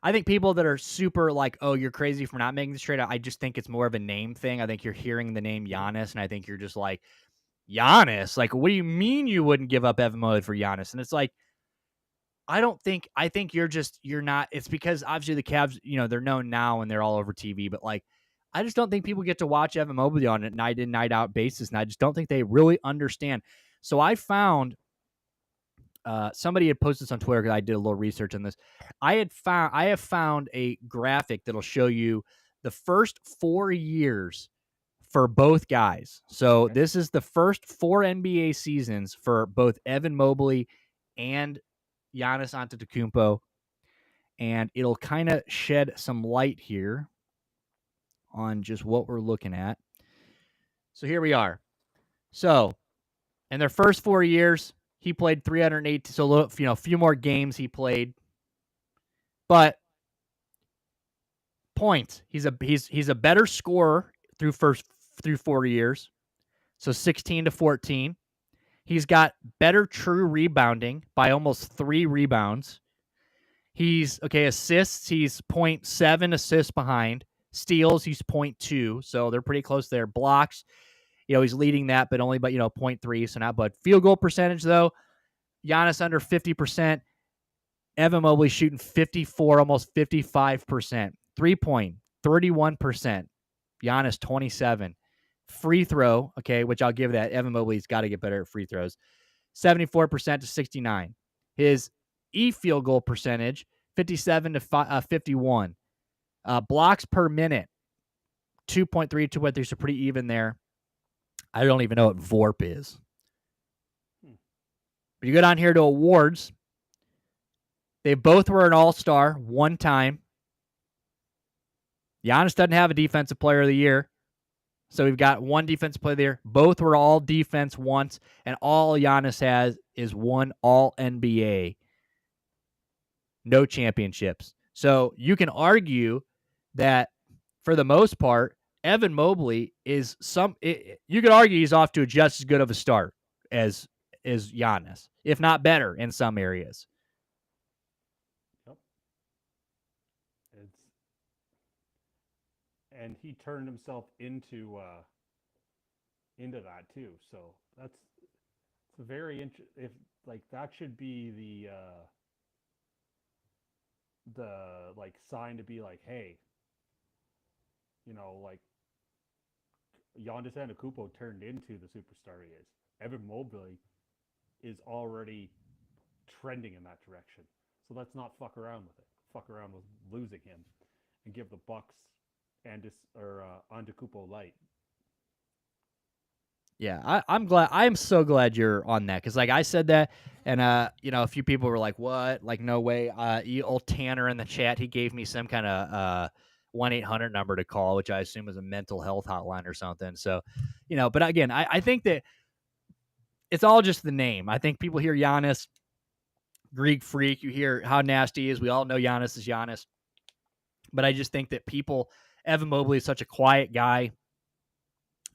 I think people that are super like, oh, you're crazy for not making this trade. I just think it's more of a name thing. I think you're hearing the name Giannis, and I think you're just like, Giannis, like, what do you mean you wouldn't give up Evan Mobley for Giannis? And it's like, I think you're not. It's because obviously the Cavs, they're known now and they're all over TV, but like, I just don't think people get to watch Evan Mobley on a night in, night out basis, and I just don't think they really understand. So I found somebody had posted this on Twitter because I did a little research on this. I have found a graphic that'll show you the first 4 years for both guys. So Okay. this is the first 4 NBA seasons for both Evan Mobley and Giannis Antetokounmpo, and it'll kind of shed some light here on just what we're looking at. So here we are. So in their first 4 years, he played 308. So a few more games he played, but points. He's a better scorer through 4 years. So 16 to 14. He's got better true rebounding by almost 3 rebounds. He's assists. He's 0.7 assists behind. Steals, he's 0.2. So they're pretty close there. Blocks, he's leading that, but only by 0.3. So not but field goal percentage though. Giannis under 50%. Evan Mobley shooting 54, almost 55%. 3-point, 31%. Giannis 27. Free throw, which I'll give that. Evan Mobley's got to get better at free throws. 74% to 69. His field goal percentage, 57 to 51. Blocks per minute, 2.3, 2.3, so pretty even there. I don't even know what VORP is. But you go down here to awards. They both were an all-star one time. Giannis doesn't have a defensive player of the year. So we've got one defensive player there. Both were all defense once, and all Giannis has is one all NBA. No championships. So you can argue that for the most part, Evan Mobley is you could argue he's off to just as good of a start as Giannis, if not better in some areas. Yep. And he turned himself into that too. So it's very interesting. If like that should be the like sign to be like, hey, like Giannis Antetokounmpo turned into the superstar he is. Evan Mobley is already trending in that direction. So let's not fuck around with it. Fuck around with losing him, and give the Bucks and Antetokounmpo light. Yeah, I'm glad. I am so glad you're on that because, like, I said that, and a few people were like, "What? Like, no way." Old Tanner in the chat, he gave me some kind of 1-800 number to call, which I assume is a mental health hotline or something. So, but again, I think that it's all just the name. I think people hear Giannis, Greek freak. You hear how nasty he is. We all know Giannis is Giannis, but I just think that Evan Mobley is such a quiet guy,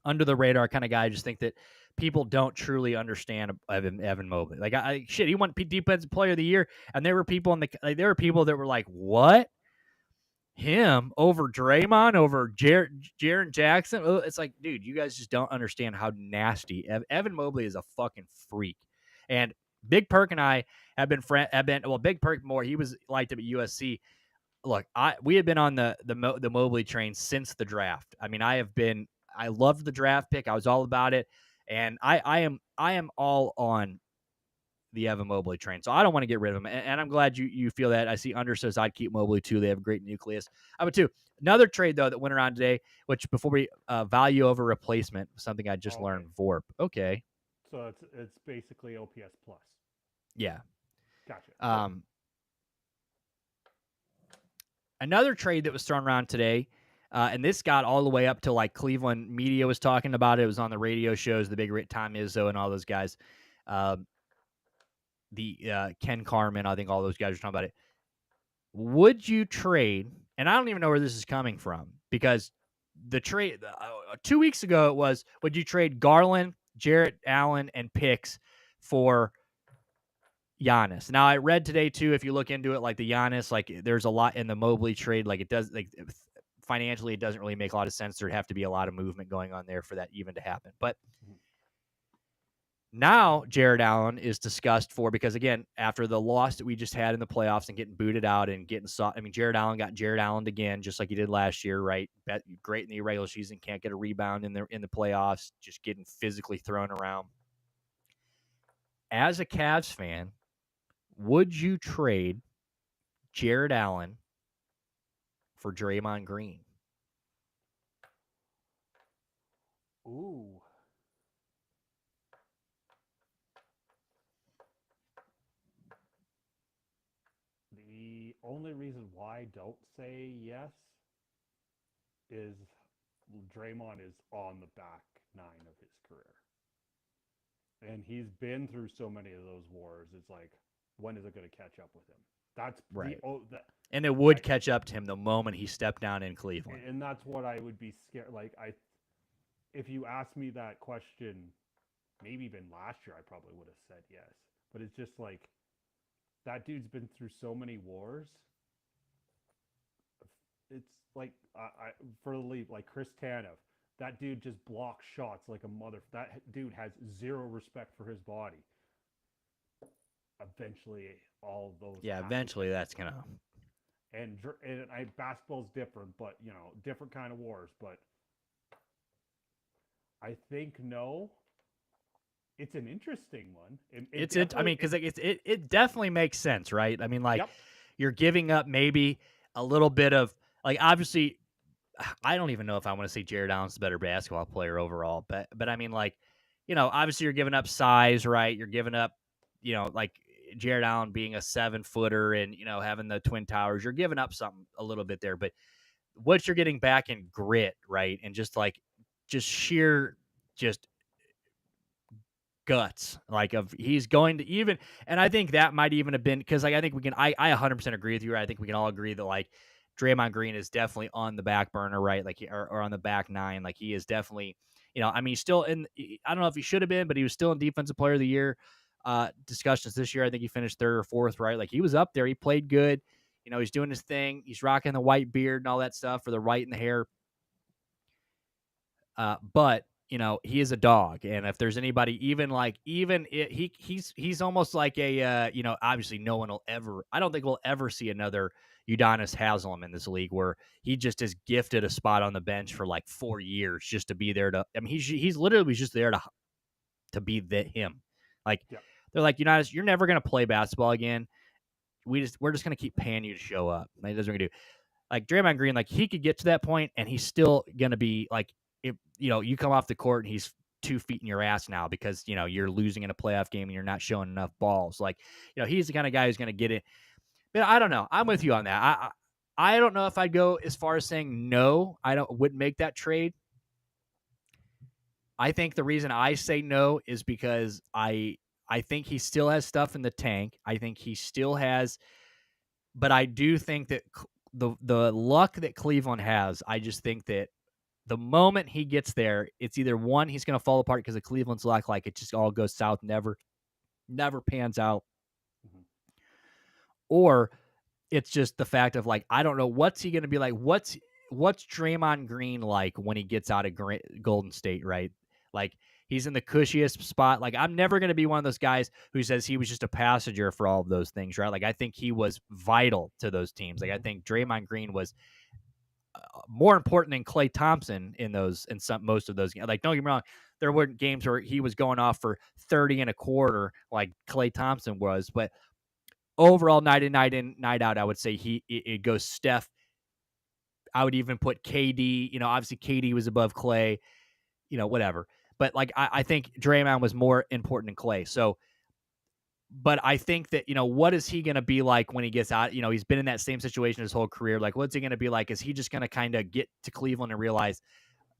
under the radar kind of guy. I just think that people don't truly understand Evan Mobley. Like, he won defensive player of the year, and there were people that were like, "What? Him over Draymond, over Jaren Jackson?" It's like, dude, you guys just don't understand how nasty Evan Mobley is. A fucking freak. And Big Perk and I have been Big Perk more. He was liked him at USC. Look, we have been on the Mobley train since the draft. I mean, I loved the draft pick. I was all about it, and I am all on the Evan Mobley train. So I don't want to get rid of him. And I'm glad you feel that. I see Under says I'd keep Mobley too. They have a great nucleus. I would too. Another trade though that went around today, which before we value over replacement, something I just Okay. learned. VORP. Okay. So it's basically OPS plus. Yeah. Gotcha. Another trade that was thrown around today, and this got all the way up to like Cleveland media was talking about it. It was on the radio shows, the big Tom Izzo and all those guys. The Ken Carmen, I think all those guys were talking about it. Would you trade? And I don't even know where this is coming from because the trade 2 weeks ago it was, would you trade Garland, Jarrett Allen, and picks for Giannis? Now I read today too, if you look into it, like the Giannis, like there's a lot in the Mobley trade. Like it does, like financially, it doesn't really make a lot of sense. There'd have to be a lot of movement going on there for that even to happen. But now Jarrett Allen is discussed for, because again, after the loss that we just had in the playoffs and getting booted out and getting Jarrett Allen got Jarrett Allen again, just like he did last year, right? Great in the regular season, can't get a rebound in the playoffs, just getting physically thrown around. As a Cavs fan, would you trade Jarrett Allen for Draymond Green? Ooh. The only reason why I don't say yes is Draymond is on the back nine of his career. And he's been through so many of those wars. It's like, when is it going to catch up with him? That's right. The and it would catch up to him the moment he stepped down in Cleveland. And that's what I would be scared. Like, if you asked me that question, maybe even last year, I probably would have said yes. But it's just like, that dude's been through so many wars. It's like, for the league, like Chris Tanev, that dude just blocks shots like a mother. That dude has zero respect for his body. Eventually, all of those. Yeah, eventually that's gonna. And basketball's different, but different kind of wars. But I think no. It's an interesting one. I mean, because it definitely makes sense, right? I mean, like you're giving up maybe a little bit of, like, obviously, I don't even know if I want to say Jarrett Allen's a better basketball player overall, but I mean, like, obviously you're giving up size, right? You're giving up, like Jarrett Allen being a 7-footer and having the Twin Towers. You're giving up something a little bit there, but what you're getting back in grit, right? And just sheer guts, like of he's going to even, and I think that might even have been because I think I 100% agree with you. I think we can all agree that like Draymond Green is definitely on the back burner, right? Like or on the back nine, like he is definitely, I mean, he's still in. I don't know if he should have been, but he was still in Defensive Player of the Year discussions this year. I think he finished 3rd or 4th, right? Like he was up there. He played good. He's doing his thing. He's rocking the white beard and all that stuff for the white in the hair. But he is a dog, and if there's anybody, he's almost like a obviously no one will ever. I don't think we'll ever see another Udonis Haslem in this league where he just is gifted a spot on the bench for like 4 years just to be there to. I mean, he's literally just there to be him. Like they're like, Udonis, you're never gonna play basketball again. We're just gonna keep paying you to show up. Like, that's what we're gonna do. Like Draymond Green, like he could get to that point, and he's still gonna be like, if you come off the court and he's 2 feet in your ass now because you're losing in a playoff game and you're not showing enough balls. Like he's the kind of guy who's gonna get it. But I don't know. I'm with you on that. I don't know if I'd go as far as saying no. Wouldn't make that trade. I think the reason I say no is because I think he still has stuff in the tank. I think he still has, but I do think that the luck that Cleveland has, I just think that the moment he gets there, it's either one, he's going to fall apart because of Cleveland's luck, like it just all goes south, never pans out, or it's just the fact of like, I don't know, what's he going to be like? What's Draymond Green like when he gets out of Golden State, right? Like he's in the cushiest spot. Like I'm never going to be one of those guys who says he was just a passenger for all of those things, right? Like I think he was vital to those teams. Like I think Draymond Green was more important than Klay Thompson in most of those games. Like, don't get me wrong, there weren't games where he was going off for 30 and a quarter like Klay Thompson was, but overall night in, night out, I would say it goes Steph. I would even put KD, obviously KD was above Klay, whatever. But like I think Draymond was more important than Klay. So but I think that, what is he going to be like when he gets out? He's been in that same situation his whole career. Like, what's he going to be like? Is he just going to kind of get to Cleveland and realize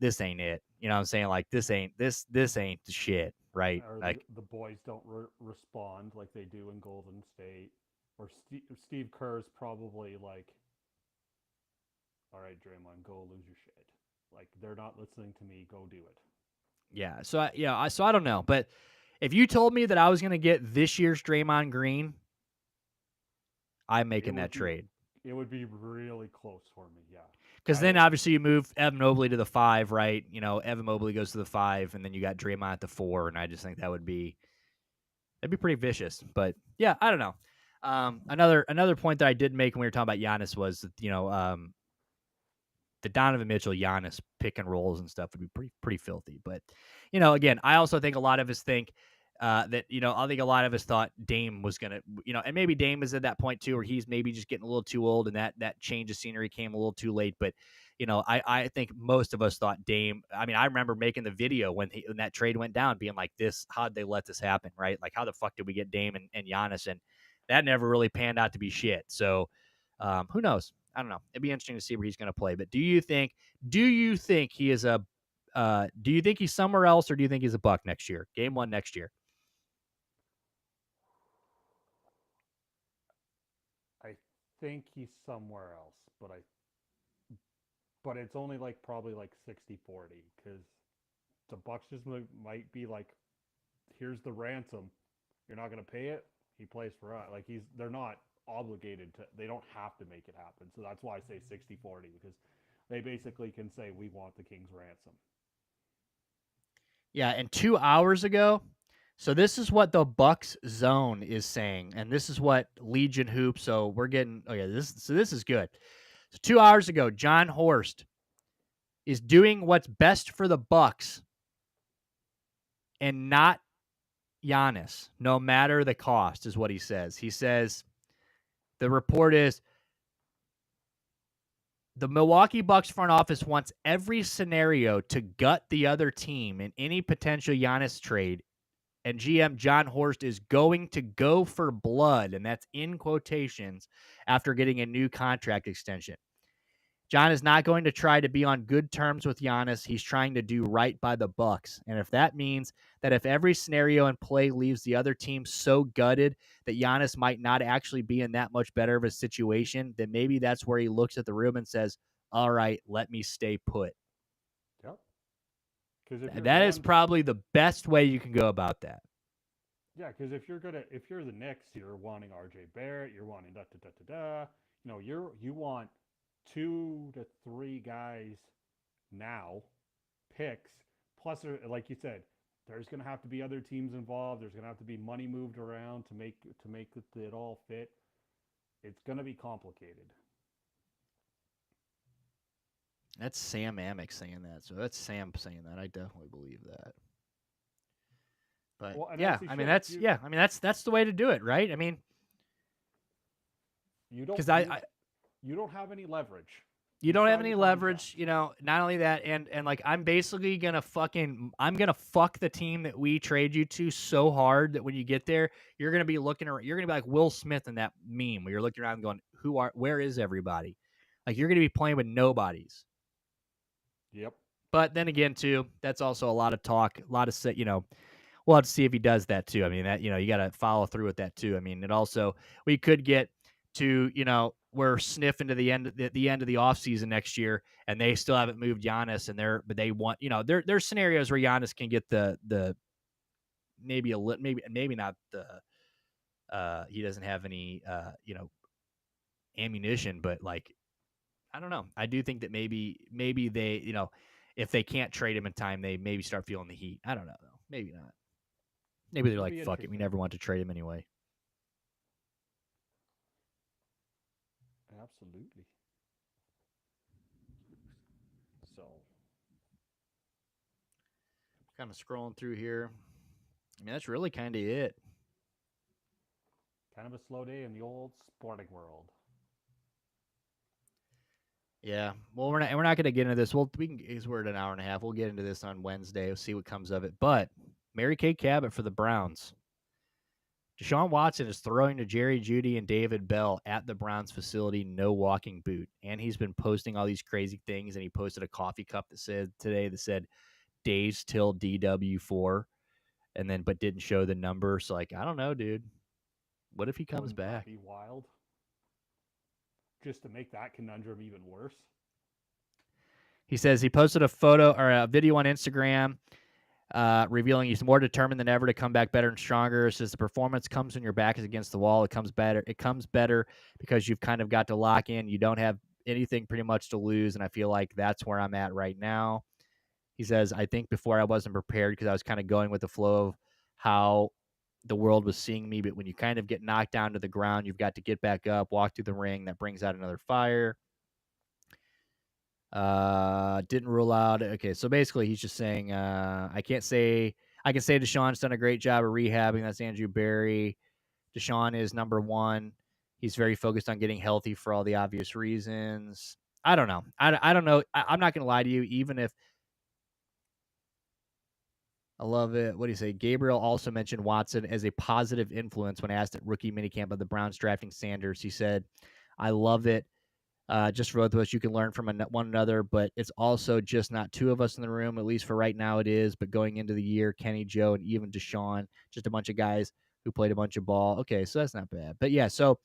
this ain't it? You know what I'm saying? Like, this ain't the shit, right? Or Like, the boys don't respond like they do in Golden State. Or Steve Kerr's probably like, all right, Draymond, go lose your shit. Like, they're not listening to me. Go do it. yeah. So, I don't know. But if you told me that I was going to get this year's Draymond Green, I'm It making that would be trade. it would be really close for me. Yeah. Because I then don't. obviously you move Evan Mobley to the 5, right? Evan Mobley goes to the 5, and then you got Draymond at the 4, and I just think that'd be pretty vicious. But yeah, I don't know. Another point that I did make when we were talking about Giannis was that, the Donovan Mitchell Giannis pick and rolls and stuff would be pretty filthy. But again, I also think a lot of us think that I think a lot of us thought Dame was gonna, and maybe Dame is at that point too, where he's maybe just getting a little too old, and that change of scenery came a little too late. But I think most of us thought Dame. I mean, I remember making the video when that trade went down, being like, "This, how'd they let this happen?" Right? Like, how the fuck did we get Dame and Giannis? And that never really panned out to be shit. So who knows? I don't know. It'd be interesting to see where he's going to play. But do you think he is a do you think he's somewhere else, or do you think he's a Buck next year? Game 1 next year. I think he's somewhere else, but it's only like probably like 60-40 because the Bucks just might be like, here's the ransom. You're not going to pay it. He plays for us. Like they're not obligated to. They don't have to make it happen. So that's why I say 60-40 because they basically can say we want the King's ransom. Yeah, and 2 hours ago, so this is what the Bucks zone is saying, and this is what Legion Hoop. So we're getting this is good. So 2 hours ago, John Horst is doing what's best for the Bucks and not Giannis, no matter the cost, is what he says. He says the report is the Milwaukee Bucks front office wants every scenario to gut the other team in any potential Giannis trade, and GM John Horst is going to go for blood, and that's in quotations, after getting a new contract extension. John is not going to try to be on good terms with Giannis. He's trying to do right by the Bucks. And if that means that if every scenario in play leaves the other team so gutted that Giannis might not actually be in that much better of a situation, then maybe that's where he looks at the room and says, all right, let me stay put. Yep. Because if you're That is going, probably the best way you can go about that. yeah, because if you're the Knicks, you're wanting R.J. Barrett, you're wanting da da da da da. You want 2 to 3 guys now, picks plus, like you said, there's going to have to be other teams involved. There's going to have to be money moved around to make it all fit. It's going to be complicated. That's Sam Amick saying that. So that's Sam saying that. I definitely believe that. But Well, and yeah, as he I mean should. that's the way to do it, right? I mean, You don't because you you don't have any leverage. you You don't have signed any the leverage, contract. not only that, and like I'm basically gonna fuck the team that we trade you to so hard that when you get there, you're gonna be looking around, you're gonna be like Will Smith in that meme where you're looking around and going, where is everybody? Like you're gonna be playing with nobodies. Yep. But then again, too, that's also a lot of talk, a lot of we'll have to see if he does that too. I mean, that you got to follow through with that too. I mean, it also we could get to we're sniffing to the end of the offseason next year, and they still haven't moved Giannis, and they want there's scenarios where Giannis can get the maybe maybe not the he doesn't have any ammunition, but like I don't know. I do think that maybe they if they can't trade him in time, they maybe start feeling the heat. I don't know though. Maybe not. Maybe they're It'll like, be fuck it, we interesting. never want to trade him anyway. Absolutely. So Kind of scrolling through here. I mean, that's really kind of it. Kind of a slow day in the old sporting world. Yeah. Well, we're not going to get into this. We can, because we're at an hour and a half. We'll get into this on Wednesday. We'll see what comes of it. But Mary Kay Cabot for the Browns. Deshaun Watson is throwing to Jerry Jeudy and David Bell at the Browns facility, no walking boot. And he's been posting all these crazy things. And he posted a coffee cup that said days till DW4, and then but didn't show the number. So like, I don't know, dude. What if he comes Wouldn't that back? be wild? Just to make that conundrum even worse. He says he posted a photo or a video on Instagram revealing he's more determined than ever to come back better and stronger. It says the performance comes when your back is against the wall. It comes better because you've kind of got to lock in. You don't have anything pretty much to lose, and I feel like that's where I'm at right now. He says, I think before I wasn't prepared because I was kind of going with the flow of how the world was seeing me. But when you kind of get knocked down to the ground, you've got to get back up, walk through the ring. That brings out another fire. Didn't rule out. Okay, so basically he's just saying, I can say Deshaun's done a great job of rehabbing. That's Andrew Berry. Deshaun is number one. He's very focused on getting healthy for all the obvious reasons. I don't know. I don't know. I'm not going to lie to you. Even if I love it. What do you say? Gabriel also mentioned Watson as a positive influence when asked at rookie minicamp of the Browns drafting Sanders. He said, I love it. Just for both of us, you can learn from one another, but it's also just not two of us in the room. At least for right now, it is. But going into the year, Kenny, Joe, and even Deshaun, just a bunch of guys who played a bunch of ball. Okay, so that's not bad. But yeah, so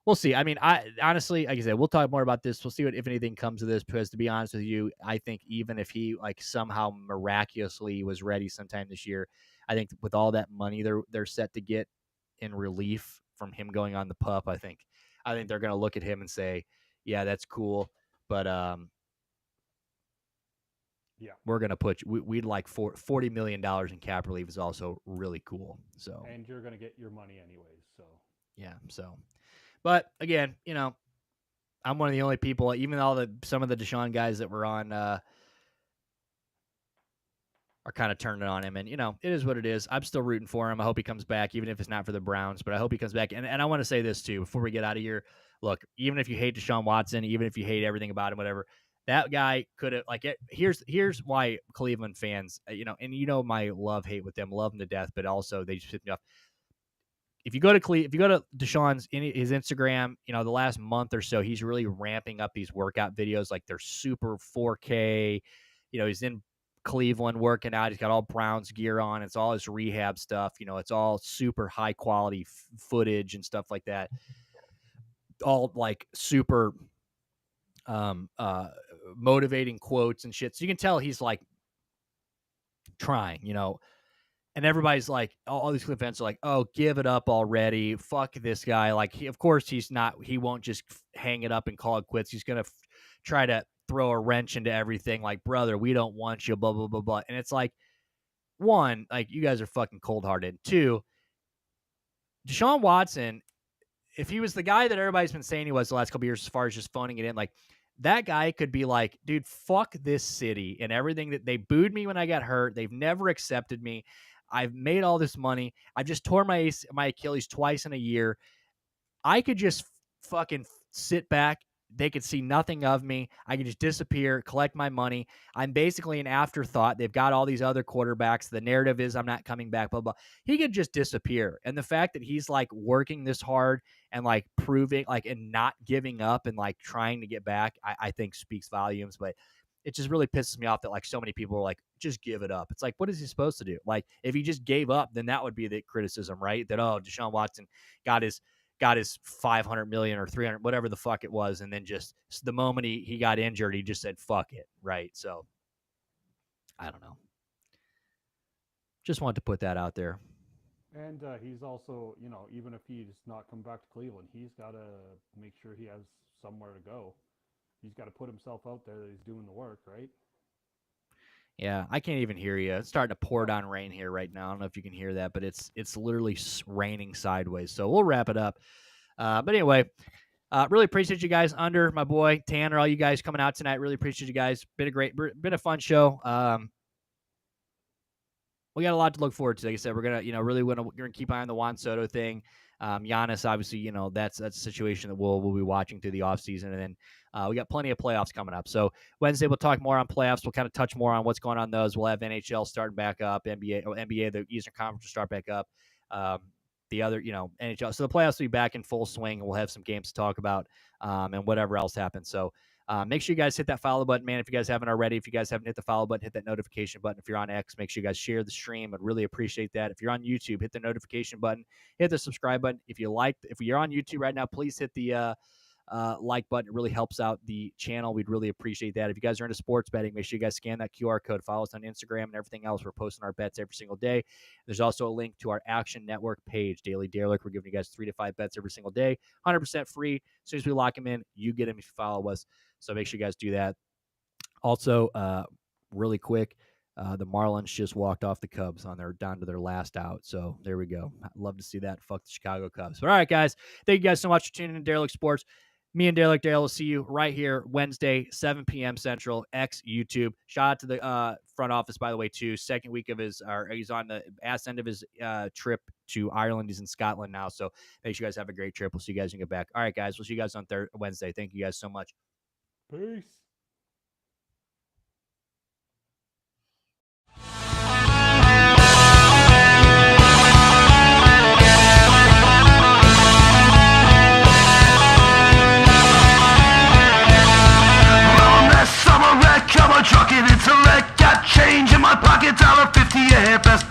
we'll see. I mean, I honestly, like I said, we'll talk more about this. We'll see what if anything comes of this. Because to be honest with you, I think even if he like somehow miraculously was ready sometime this year, I think with all that money they're set to get in relief from him going on the pup, I think they're going to look at him and say, yeah, that's cool, but Yeah. we're going to we'd like $40 million in cap relief is also really cool. So, And you're going to get your money anyways. So, yeah. So, but again, I'm one of the only people, even all some of the Deshaun guys that were on, are kind of turning on him. And, it is what it is. I'm still rooting for him. I hope he comes back, even if it's not for the Browns, but I hope he comes back. And I want to say this too, before we get out of here. Look, even if you hate Deshaun Watson, even if you hate everything about him, whatever, that guy could have here's why Cleveland fans, and my love-hate with them, love them to death, but also they just piss me off. If you go to Deshaun's his Instagram, the last month or so, he's really ramping up these workout videos. Like they're super 4K. He's in Cleveland working out. He's got all Browns gear on. It's all his rehab stuff. It's all super high quality footage and stuff like that. All like super motivating quotes and shit. So you can tell he's like trying, and everybody's like, all these Cliff fans are like, oh, give it up already. Fuck this guy. Like, of course he won't just hang it up and call it quits. He's going to try to throw a wrench into everything. Like, brother, we don't want you, blah, blah, blah, blah. And it's like, one, like, you guys are fucking cold hearted. Two, Deshaun Watson, if he was the guy that everybody's been saying he was the last couple of years, as far as just phoning it in, like, that guy could be like, dude, fuck this city and everything that they booed me when I got hurt. They've never accepted me. I've made all this money. I've just tore my Achilles twice in a year. I could just fucking sit back. They could see nothing of me. I could just disappear, collect my money. I'm basically an afterthought. They've got all these other quarterbacks. The narrative is I'm not coming back, blah, blah. He could just disappear. And the fact that he's like working this hard and like proving like and not giving up and like trying to get back, I think speaks volumes. But it just really pisses me off that like so many people are like, just give it up. It's like, what is he supposed to do? Like, if he just gave up, then that would be the criticism, right? That, oh, Deshaun Watson got his 500 million or 300, whatever the fuck it was. And then just the moment he got injured, he just said, fuck it. Right. So I don't know. Just wanted to put that out there. and he's also, even if he's not come back to Cleveland, he's got to make sure he has somewhere to go. He's got to put himself out there that he's doing the work, right? Yeah, I can't even hear you. It's starting to pour down rain here right now. I don't know if you can hear that, but it's literally raining sideways. So we'll wrap it up. But anyway, really appreciate you guys under my boy Tanner, all you guys coming out tonight. Really appreciate you guys. Been a fun show. we got a lot to look forward to. Like I said, we're gonna, really we're gonna keep an eye on the Juan Soto thing. Giannis, obviously, that's a situation that we'll be watching through the offseason. And then we got plenty of playoffs coming up. So Wednesday we'll talk more on playoffs. We'll kind of touch more on what's going on those. We'll have NHL starting back up, NBA, the Eastern Conference will start back up. The other, NHL. So the playoffs will be back in full swing, and we'll have some games to talk about, and whatever else happens. So make sure you guys hit that follow button, man. If you guys haven't already, if you guys haven't hit the follow button, hit that notification button. If you're on X, make sure you guys share the stream. I'd really appreciate that. If you're on YouTube, hit the notification button, hit the subscribe button. If you're on YouTube right now, please hit the like button. It really helps out the channel. We'd really appreciate that. If you guys are into sports betting, make sure you guys scan that QR code. Follow us on Instagram and everything else. We're posting our bets every single day. There's also a link to our Action Network page, Daily Derelict. We're giving you guys 3 to 5 bets every single day, 100% free. As soon as we lock them in, you get them if you follow us. So make sure you guys do that. Also, really quick, the Marlins just walked off the Cubs down to their last out. So there we go. I'd love to see that. Fuck the Chicago Cubs. But all right, guys. Thank you guys so much for tuning in to Derelict Sports. Me and Derelict Dale will see you right here Wednesday, 7 p.m. Central, X YouTube. Shout out to the front office, by the way, too. Second week of he's on the ass end of his trip to Ireland. He's in Scotland now. So make sure you guys have a great trip. We'll see you guys when you get back. All right, guys. We'll see you guys on Wednesday. Thank you guys so much. Peace. Trucking intellect, got change in my pocket, $1.50 a half-ass.